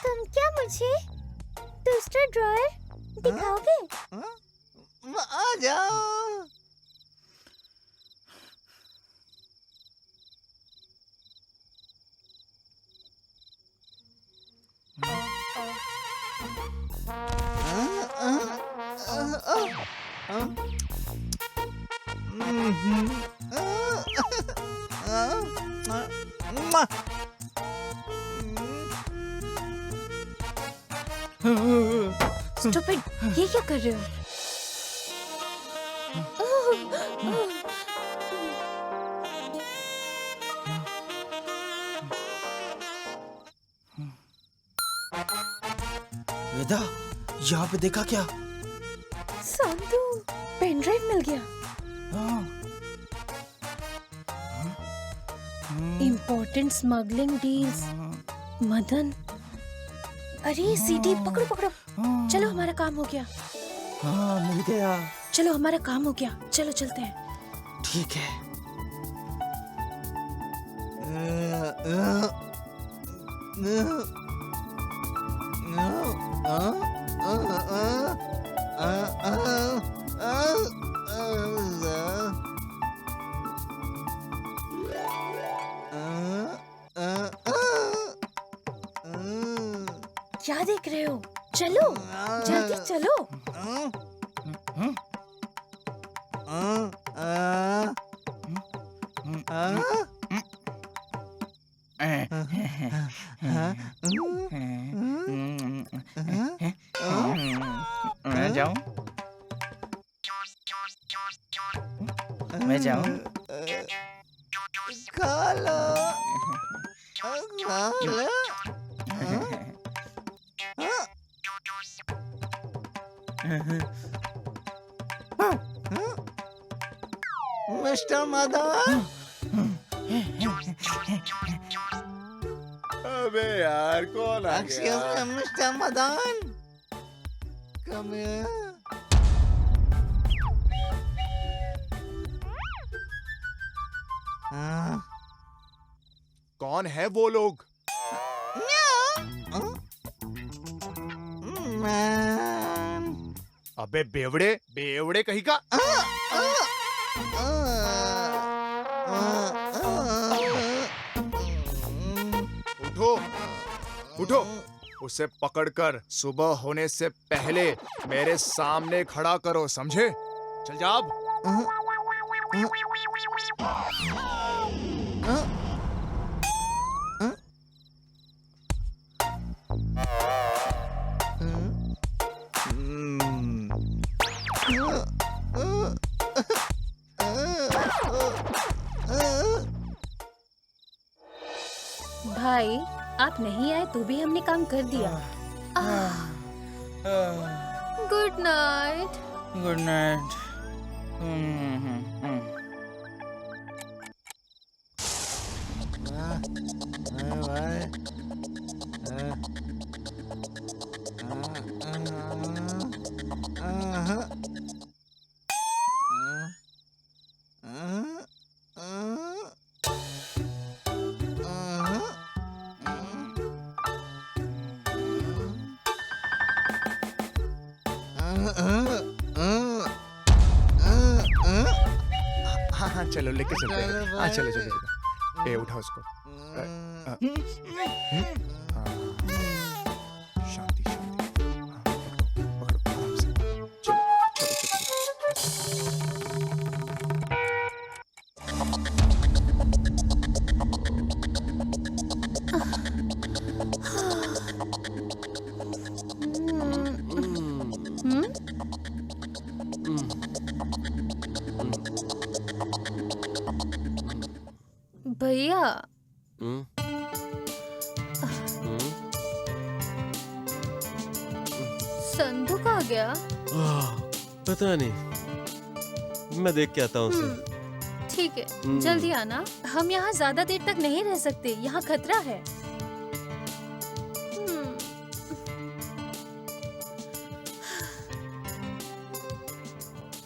तुम क्या मुझे दूसरा ड्रॉयर दिखाओगे? आ जाओ। स्टूपिड, ये क्या कर रहे हो? वेदा, यहाँ पे देखा क्या? संतु, पेन ड्राइव मिल गया। Important smuggling deals. मदन, अरे सीडी पकड़ो पकड़ो। चलो हमारा काम हो गया। हाँ, मिल गया। चलो हमारा काम हो गया, चलो चलते हैं। ठीक है। क्या देख रहे हो? चलो जल्दी चलो। मैं जाऊं? मैं जाऊं? खा लो, खा लो। मिस्टर मदन। अबे यार कौन आ गया? Mister Madan, come here. कौन है वो लोग? अबे बेवड़े, बेवड़े कहीं का। उठो, उठो। उसे पकड़कर सुबह होने से पहले मेरे सामने खड़ा करो, समझे? चल जा अब। भाई, आप नहीं आए तो भी हमने काम कर दिया। Good night. Good night. हाँ, चलो लेके चलते हैं। हाँ, चलो चलो चलो। ए उठा उसको। शांति शांति। हाँ, पकड़ो पकड़ो आराम से। चलो चलो भैया, संधू कहाँ गया? पता नहीं, मैं देख के आता हूँ उसे। ठीक है, जल्दी आना। हम यहाँ ज्यादा देर तक नहीं रह सकते, यहाँ खतरा है।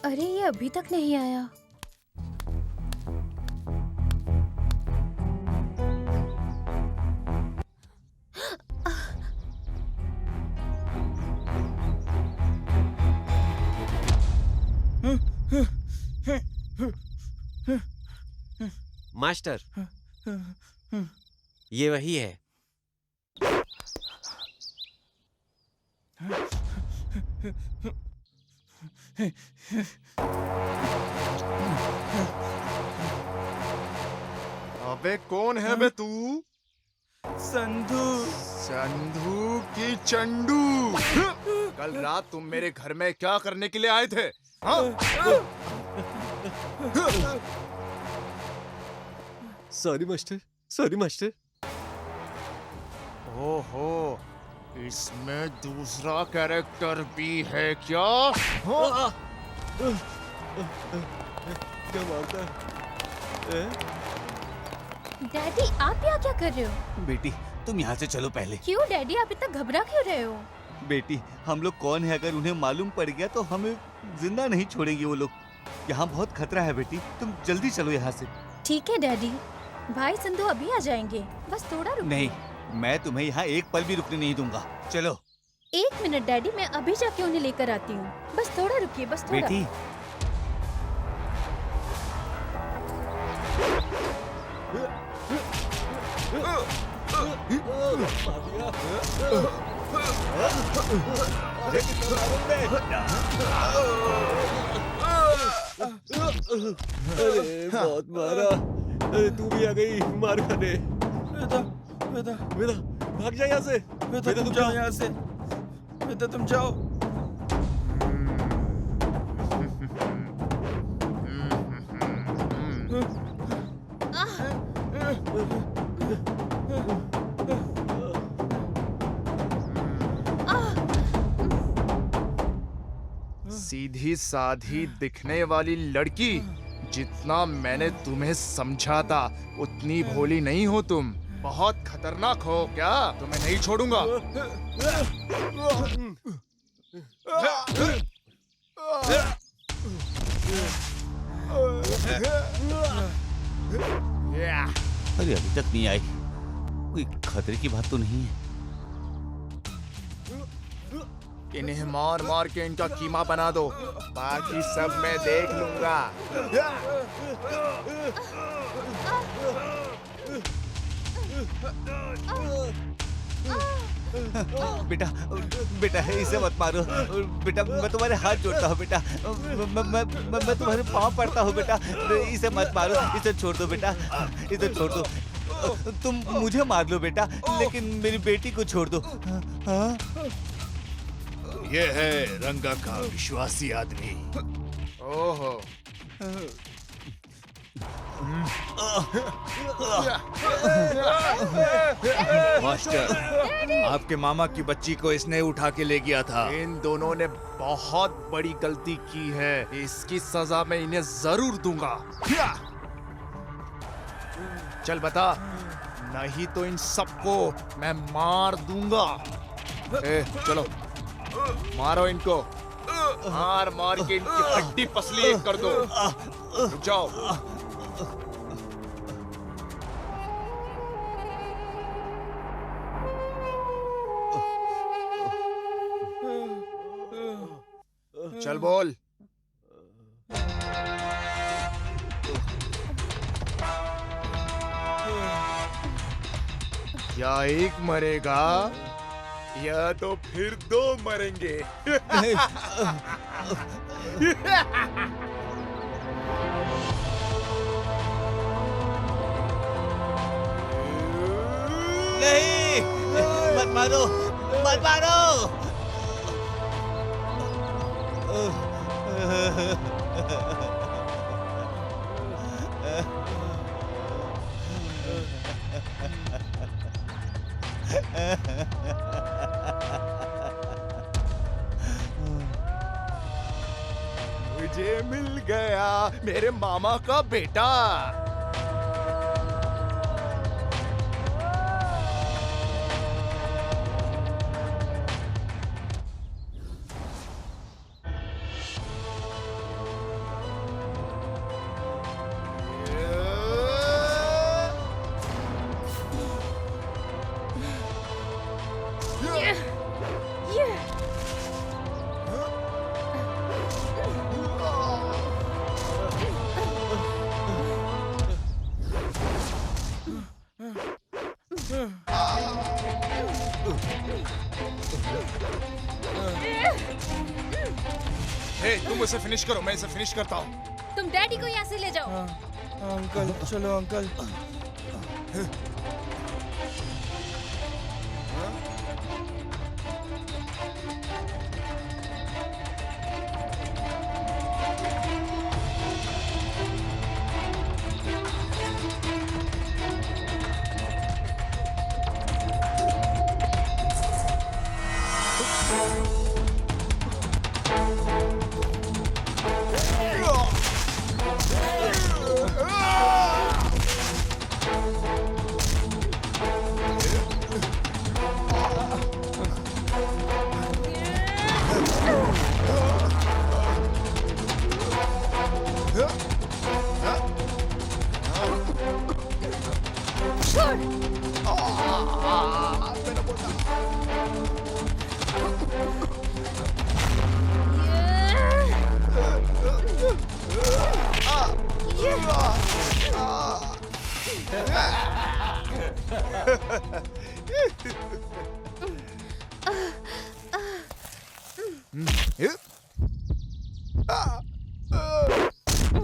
अरे ये अभी तक नहीं आया। मास्टर, ये वही है। अबे कौन है बे तू? संधू की चंडू। कल रात तुम मेरे घर में क्या करने के लिए आए थे? हाँ? Sorry master, sorry master. ओहो, इसमें दूसरा कैरेक्टर भी है क्या? हाँ? क्या मारता है? डैडी आप यहाँ क्या कर रहे हो? बेटी तुम यहाँ से चलो पहले। क्यों डैडी आप इतना घबरा क्यों रहे हो? बेटी हम लोग कौन है, अगर उन्हें मालूम पड़ गया तो हमें जिंदा नहीं छोड़ेंगे वो लोग। यहाँ बहुत खतरा है बेटी, तुम जल्दी चलो यहाँ से। ठीक है डैडी, भाई संधू अभी आ जाएंगे, बस थोड़ा रुको। नहीं, मैं तुम्हें यहाँ एक पल भी रुकने नहीं दूंगा। चलो। 1 मिनट डैडी, मैं अभी जाके उन्हें लेकर आती हूँ। बस थोड़ा रुकिए, बस थोड़ा। बेटी अरे बहुत मारा। अरे तू भी आ गई मार खाने। वेदा भाग जा यहाँ से। वेदा तुम जाओ यहाँ से। वेदा तुम जाओ। सीधी साधी दिखने वाली लड़की, जितना मैंने तुम्हें समझा था उतनी भोली नहीं हो तुम। बहुत खतरनाक हो क्या? तुम्हें नहीं छोड़ूंगा। अरे अभी तक नहीं आई, कोई खतरे की बात तो नहीं है। इन्हें मार मार के इनका कीमा बना दो, बाकी सब मैं देख लूंगा। बेटा बेटा इसे मत मारो बेटा, मैं तुम्हारे हाथ जोड़ता हूँ बेटा, मैं तुम्हारे पाँव पड़ता हूँ बेटा, इसे मत मारो, इसे छोड़ दो बेटा, इसे छोड़ दो। तुम मुझे मार लो बेटा, लेकिन मेरी बेटी को छोड़ दो। हाँ? ये है रंगा का विश्वासी आदमी। ओहो, मास्टर, आपके मामा की बच्ची को इसने उठा के ले गया था। इन दोनों ने बहुत बड़ी गलती की है, इसकी सजा मैं इन्हें जरूर दूंगा। चल बता, नहीं तो इन सबको मैं मार दूंगा। चलो मारो इनको, मार मार के इनकी हड्डी पसली एक कर दो। रुक जाओ। चल बोल। या एक मरेगा या तो फिर दो मरेंगे। नहीं, मत मारो, मत मारो। मुझे मिल गया मेरे मामा का बेटा। तुम इसे फिनिश करो, मैं इसे फिनिश करता हूँ। तुम डैडी को यहाँ से ले जाओ। अंकल चलो अंकल।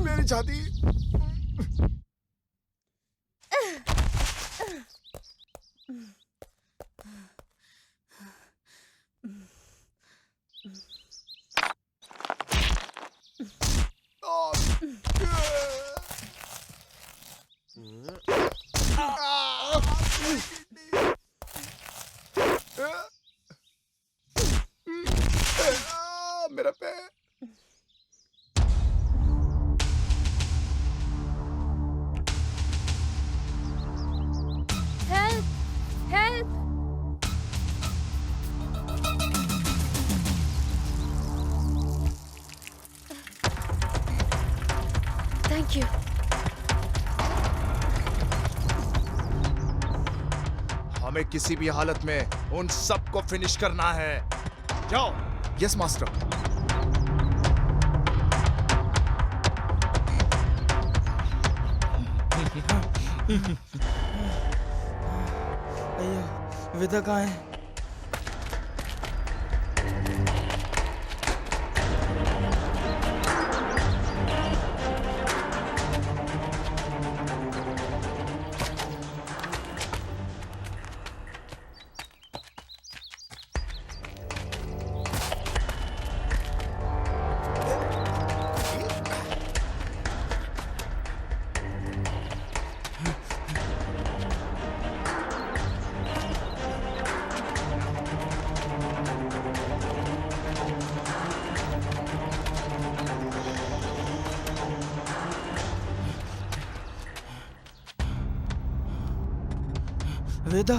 मेरी छाती। मेरा पैर। Help help thank you. हमें किसी भी हालत में उन सबको फिनिश करना है। जाओ। Yes master. अय्यो, वेदा कहाँ है? वेदा,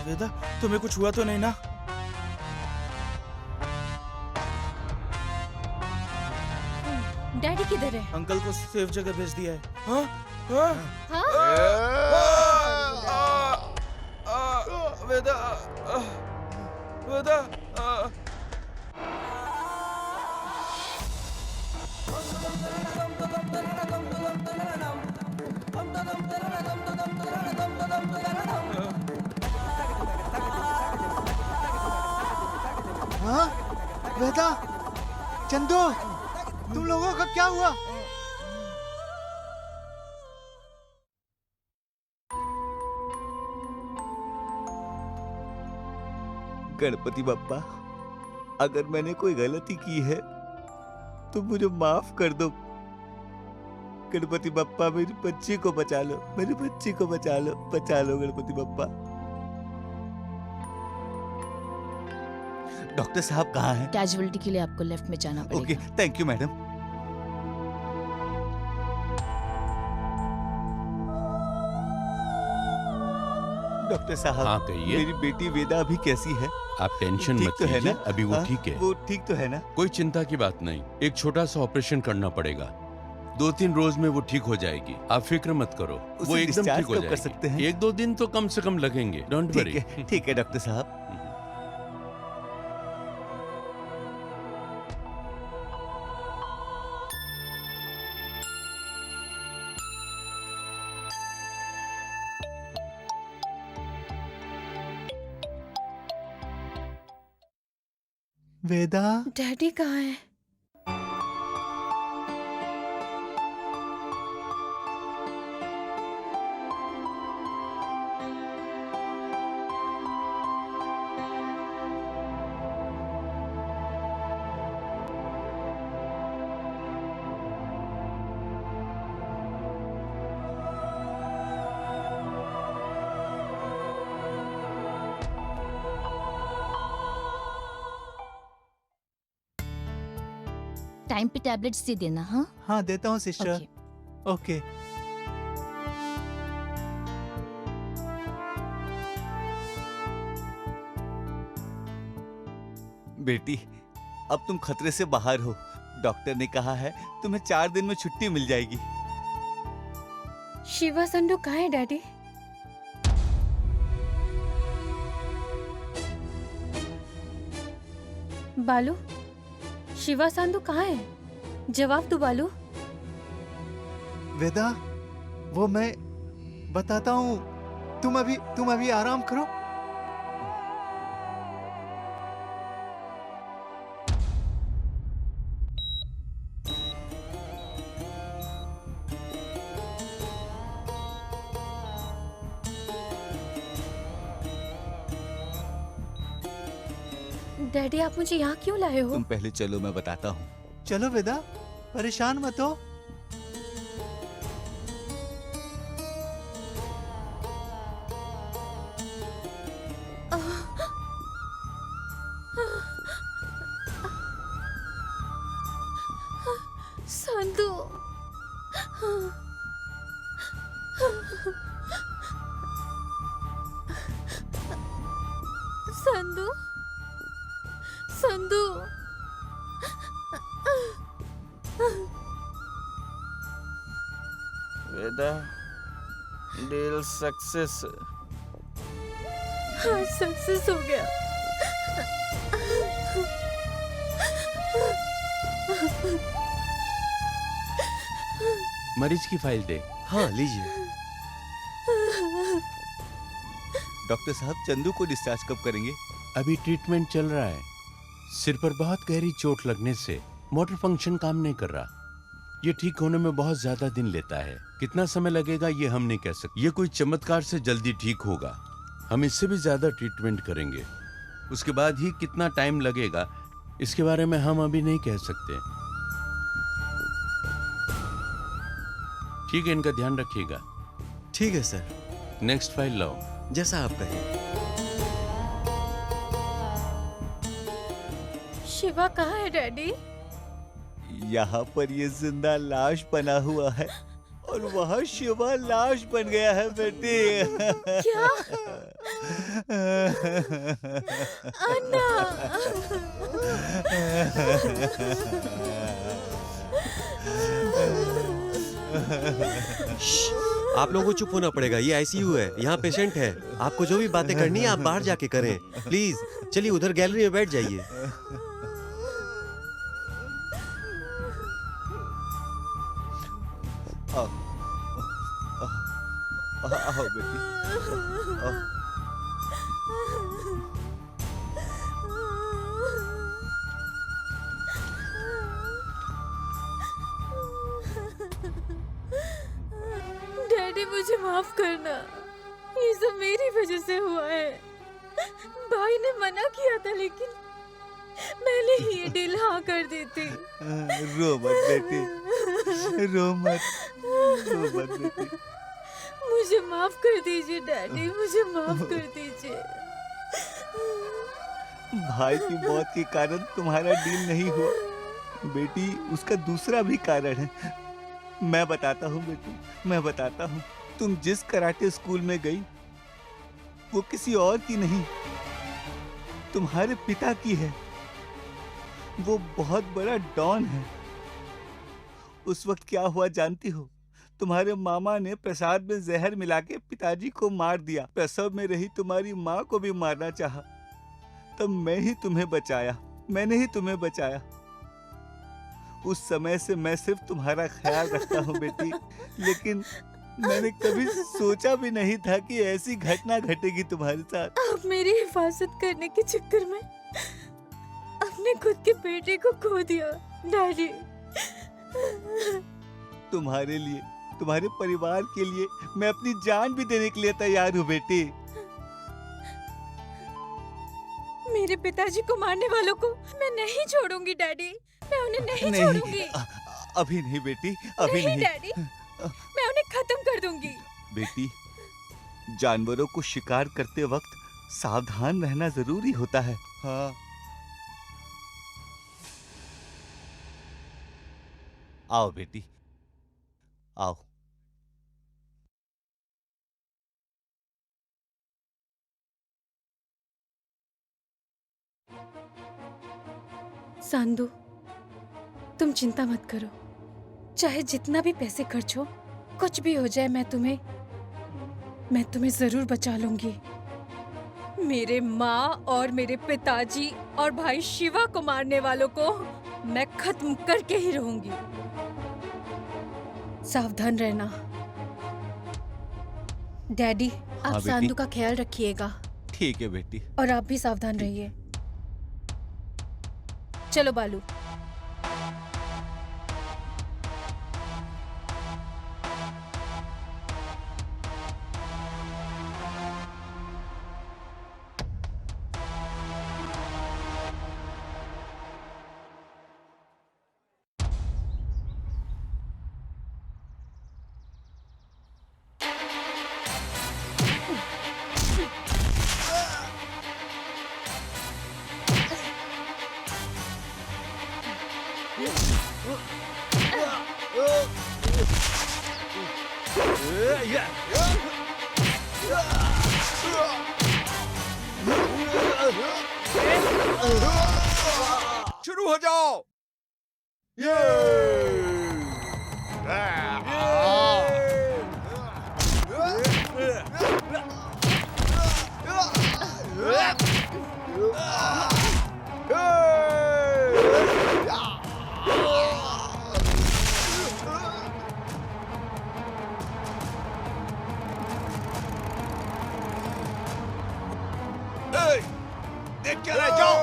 वेदा, तुम्हें कुछ हुआ तो नहीं ना? डैडी किधर है? अंकल को सेफ जगह भेज दिया है। हाँ? हाँ? वेदा, वेदा, हाँ? वेदा, चंदू, तुम लोगों का क्या हुआ? गणपति बप्पा, अगर मैंने कोई गलती की है तो मुझे माफ कर दो। गणपति बप्पा, मेरी बच्ची को बचा लो, मेरी बच्ची को बचा लो गणपति बप्पा। डॉक्टर साहब कहाँ हैं? कैजुअलिटी के लिए आपको लेफ्ट में जाना पड़ेगा। Okay, thank you madam. Doctor साहब, हाँ कहिए। मेरी बेटी वेदा अभी कैसी है? आप टेंशन ठीक मत तो है लीजिए, ना? अभी वो हाँ, ठीक है। वो ठीक तो है ना? कोई चिंता की बात नहीं, एक छोटा सा ऑपरेशन करना पड़ेगा, 2-3 रोज में वो ठीक हो जाएगी, आप फिक्र मत करो, उसे वो एकदम discharge ठीक हो कब कर जाएगी। सकते हैं? 1-2 दिन तो कम से कम लगेंगे, डोंट वरी। ठीक है डॉक्टर साहब। वेदा, डैडी कहाँ है? टाइम पे टैबलेट्स दे देना। हाँ हाँ देता हूँ सिस्टर। ओके। ओके। बेटी, अब तुम खतरे से बाहर हो। डॉक्टर ने कहा है तुम्हें 4 दिन में छुट्टी मिल जाएगी। शिवा संडू कहाँ है डैडी? बालू, शिवा संडू कहाँ है? जवाब दो बालू। वेदा, वो मैं बताता हूँ। तुम अभी आराम करो। डैडी आप मुझे यहाँ क्यों लाए हो? तुम पहले चलो, मैं बताता हूँ। चलो वेदा, परेशान मत हो। संधू, संधू, संधू, वेदा, डील सक्सेस। हाँ सक्सेस हो गया। मरीज की फाइल दे। हाँ लीजिए। डॉक्टर साहब, चंदू को डिस्चार्ज कब करेंगे? अभी ट्रीटमेंट चल रहा है। सिर पर बहुत गहरी चोट लगने से मोटर फंक्शन काम नहीं कर रहा। ये ठीक होने में बहुत ज्यादा दिन लेता है। कितना समय लगेगा ये हम नहीं कह सकते। ये कोई चमत्कार से जल्दी ठीक होगा। हम इससे भी ज्यादा ट्रीटमेंट करेंगे। उसके बाद ही कितना टाइम लगेगा इसके बारे में हम अभी नहीं कह सकते। ठीक है, इनका ध्यान रखिएगा। ठीक है सर। नेक्स्ट फाइल लाओ। जैसा आप कहें। शिवा कहाँ है डैडी? यहाँ पर ये जिंदा लाश बना हुआ है और वहाँ शिवा लाश बन गया है बेटी। क्या? अन्ना। आप लोगों को चुप होना पड़ेगा। ये आईसीयू है, यहाँ पेशेंट है। आपको जो भी बातें करनी है आप बाहर जाके करें प्लीज। चलिए उधर गैलरी में बैठ जाइए। आओ बेटी, आओ। डैडी मुझे माफ करना, ये सब मेरी वजह से हुआ है। भाई ने मना किया था लेकिन मैंने ही ये डील हाँ कर दी थी। रो मत बेटी, रो मत, रो मत बेटी। मुझे माफ कर दीजिए डैडी, मुझे माफ कर दीजिए। भाई की मौत के कारण तुम्हारा डील नहीं हुआ बेटी, उसका दूसरा भी कारण है। मैं बताता हूँ बेटी, मैं बताता हूँ। तुम जिस कराटे स्कूल में गई वो किसी और की नहीं, तुम्हारे पिता की है। वो बहुत बड़ा डॉन है। उस वक्त क्या हुआ जानती हो? तुम्हारे मामा ने प्रसाद में जहर मिला के पिताजी को मार दिया। प्रसव में रही तुम्हारी माँ को भी मारना चाहा, तब मैं ही तुम्हें बचाया, मैंने ही तुम्हें बचाया। उस समय से मैं सिर्फ तुम्हारा ख्याल रखता हूँ बेटी, लेकिन मैंने कभी सोचा भी नहीं था कि ऐसी घटना घटेगी तुम्हारे साथ। आप मेरी हिफाजत करने के चक्कर में अपने खुद के बेटे को खो दिया डैडी। तुम्हारे लिए, तुम्हारे परिवार के लिए मैं अपनी जान भी देने के लिए तैयार हूँ बेटी। मेरे पिताजी को मारने वालों को मैं नहीं छोड़ूंगी डैडी, मैं उन्हें नहीं छोड़ूंगी। अभी नहीं बेटी, अभी नहीं डैडी, मैं उन्हें खत्म कर दूंगी। बेटी, जानवरों को शिकार करते वक्त सावधान रहना जरूरी होता है। हाँ। आओ बेटी, आओ। सांदू, तुम चिंता मत करो, चाहे जितना भी पैसे खर्च हो, कुछ भी हो जाए, मैं तुम्हें जरूर बचा लूंगी। मेरे माँ और मेरे पिताजी और भाई शिवा को मारने वालों को मैं खत्म करके ही रहूंगी। सावधान रहना। डैडी, आप बेटी। सांदू का ख्याल रखिएगा। ठीक है बेटी। और आप भी सावधान रहिए। चलो बालू। शुरू हो जाओ। देख क्या रहे, जाओ।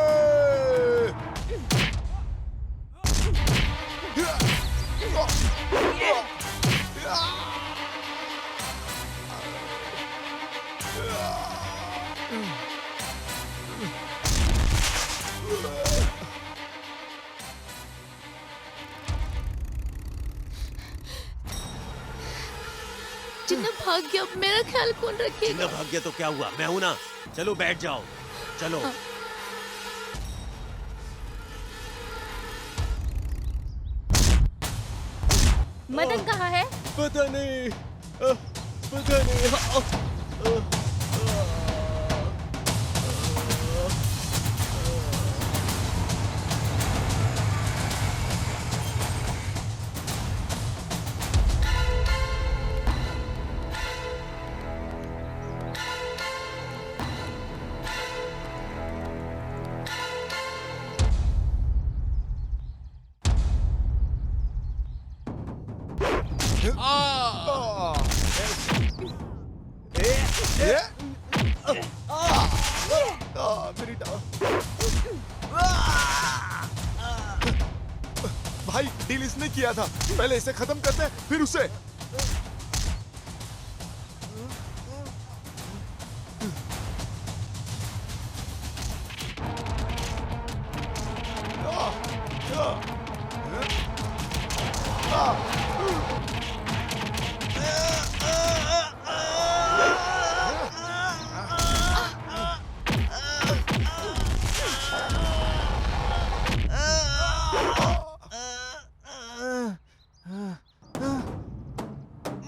जिन्ना भाग गया, अब मेरा ख्याल कौन रखेगा? जिन्ना भाग गया तो क्या हुआ, मैं हूं ना। चलो बैठ जाओ, चलो। मदन कहाँ है? पता नहीं, पता नहीं। भाई डील इसने किया था, पहले इसे खत्म करते हैं फिर उसे।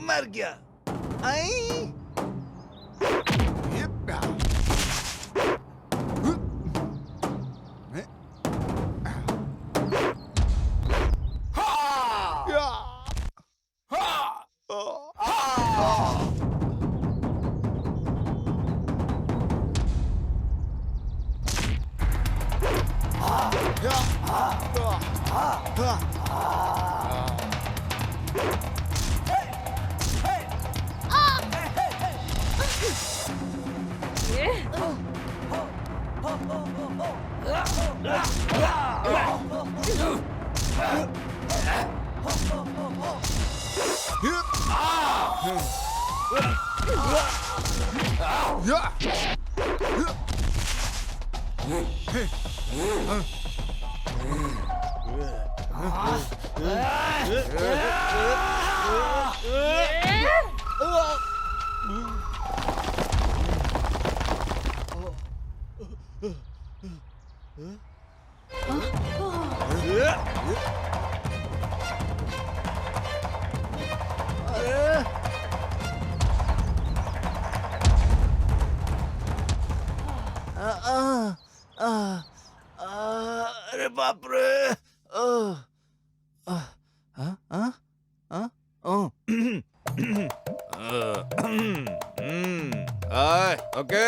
मर गया। आई बाप रे। हाँ हाँ हाँ ओह आए ओके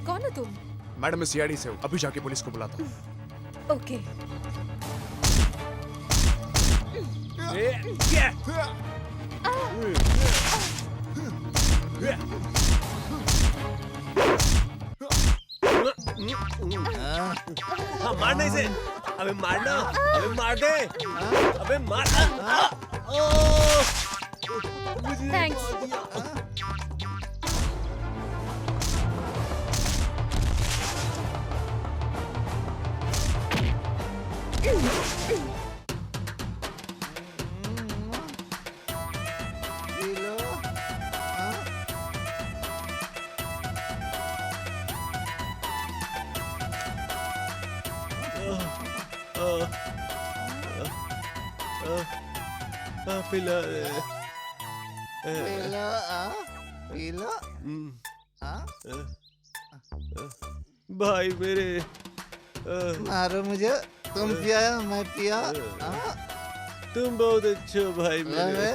कौन हो तुम? मैडम मैं सीआईडी से हूँ, अभी जाके पुलिस को बुलाता हूँ। ओके। हाँ मारना इसे। अबे मारना, अबे मार दे, अबे मार। थैंक्स। पिला पीलो भाई मेरे। मारो मुझे, तुम पिया मैं पिया। तुम बहुत अच्छे हो भाई मेरे।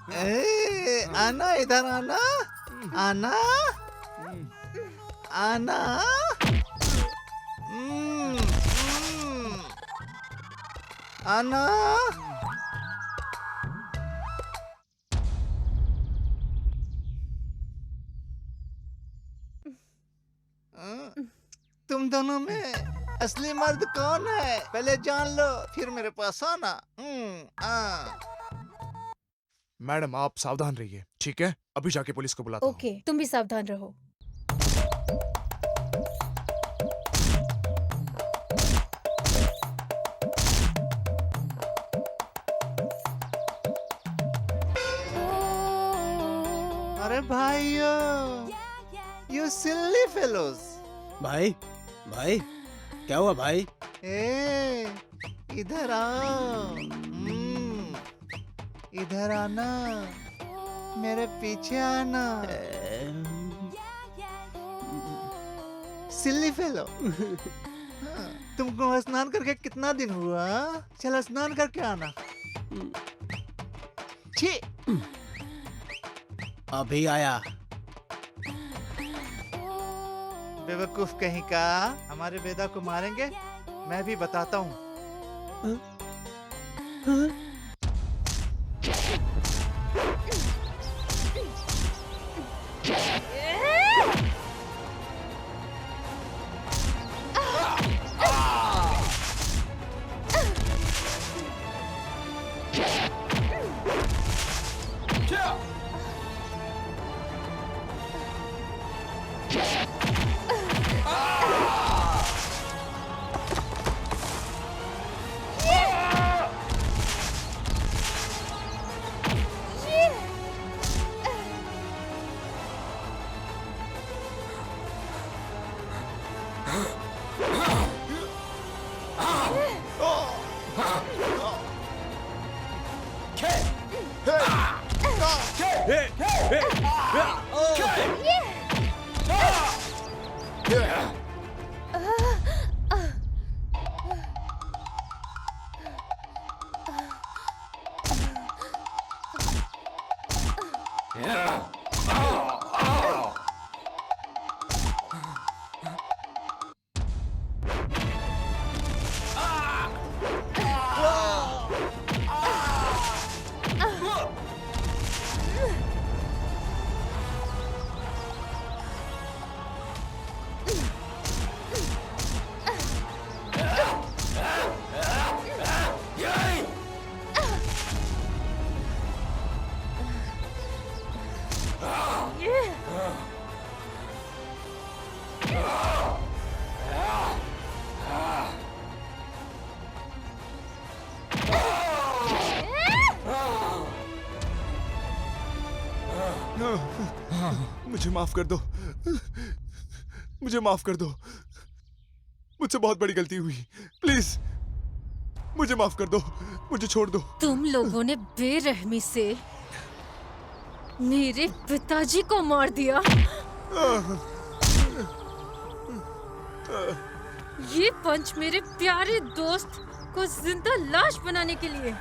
आना इधर आना, आना, आना। आना। तुम दोनों में असली मर्द कौन है पहले जान लो, फिर मेरे पास आना। मैडम आप सावधान रहिए, ठीक है? अभी जाके पुलिस को बुलाता हूँ। ओके, तुम भी सावधान रहो। अरे भाइयों, यू सिली फेलोज। भाई भाई क्या हुआ भाई? इधर आओ। इधर आना, मेरे पीछे आना। सिली फेलो। तुमको स्नान करके कितना दिन हुआ? चलो स्नान करके आना। छी। अभी आया। बेवकूफ कहीं का, हमारे वेदा को मारेंगे? मैं भी बताता हूँ। मुझे माफ कर दो, मुझे माफ कर दो, मुझसे बहुत बड़ी गलती हुई, प्लीज मुझे माफ कर दो, मुझे छोड़ दो। तुम लोगों ने बेरहमी से मेरे पिताजी को मार दिया। ये पंच मेरे प्यारे दोस्त को जिंदा लाश बनाने के लिए।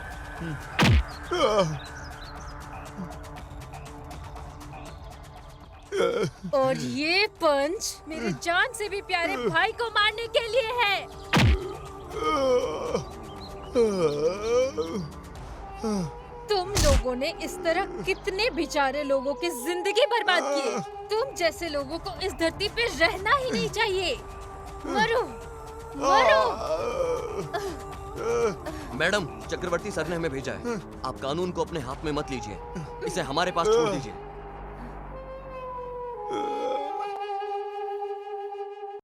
और ये पंच मेरे जान से भी प्यारे भाई को मारने के लिए है। तुम लोगों ने इस तरह कितने बेचारे लोगों की जिंदगी बर्बाद की। तुम जैसे लोगों को इस धरती पे रहना ही नहीं चाहिए। मरो, मरो। मैडम, चक्रवर्ती सर ने हमें भेजा है। आप कानून को अपने हाथ में मत लीजिए, इसे हमारे पास छोड़ दीजिए।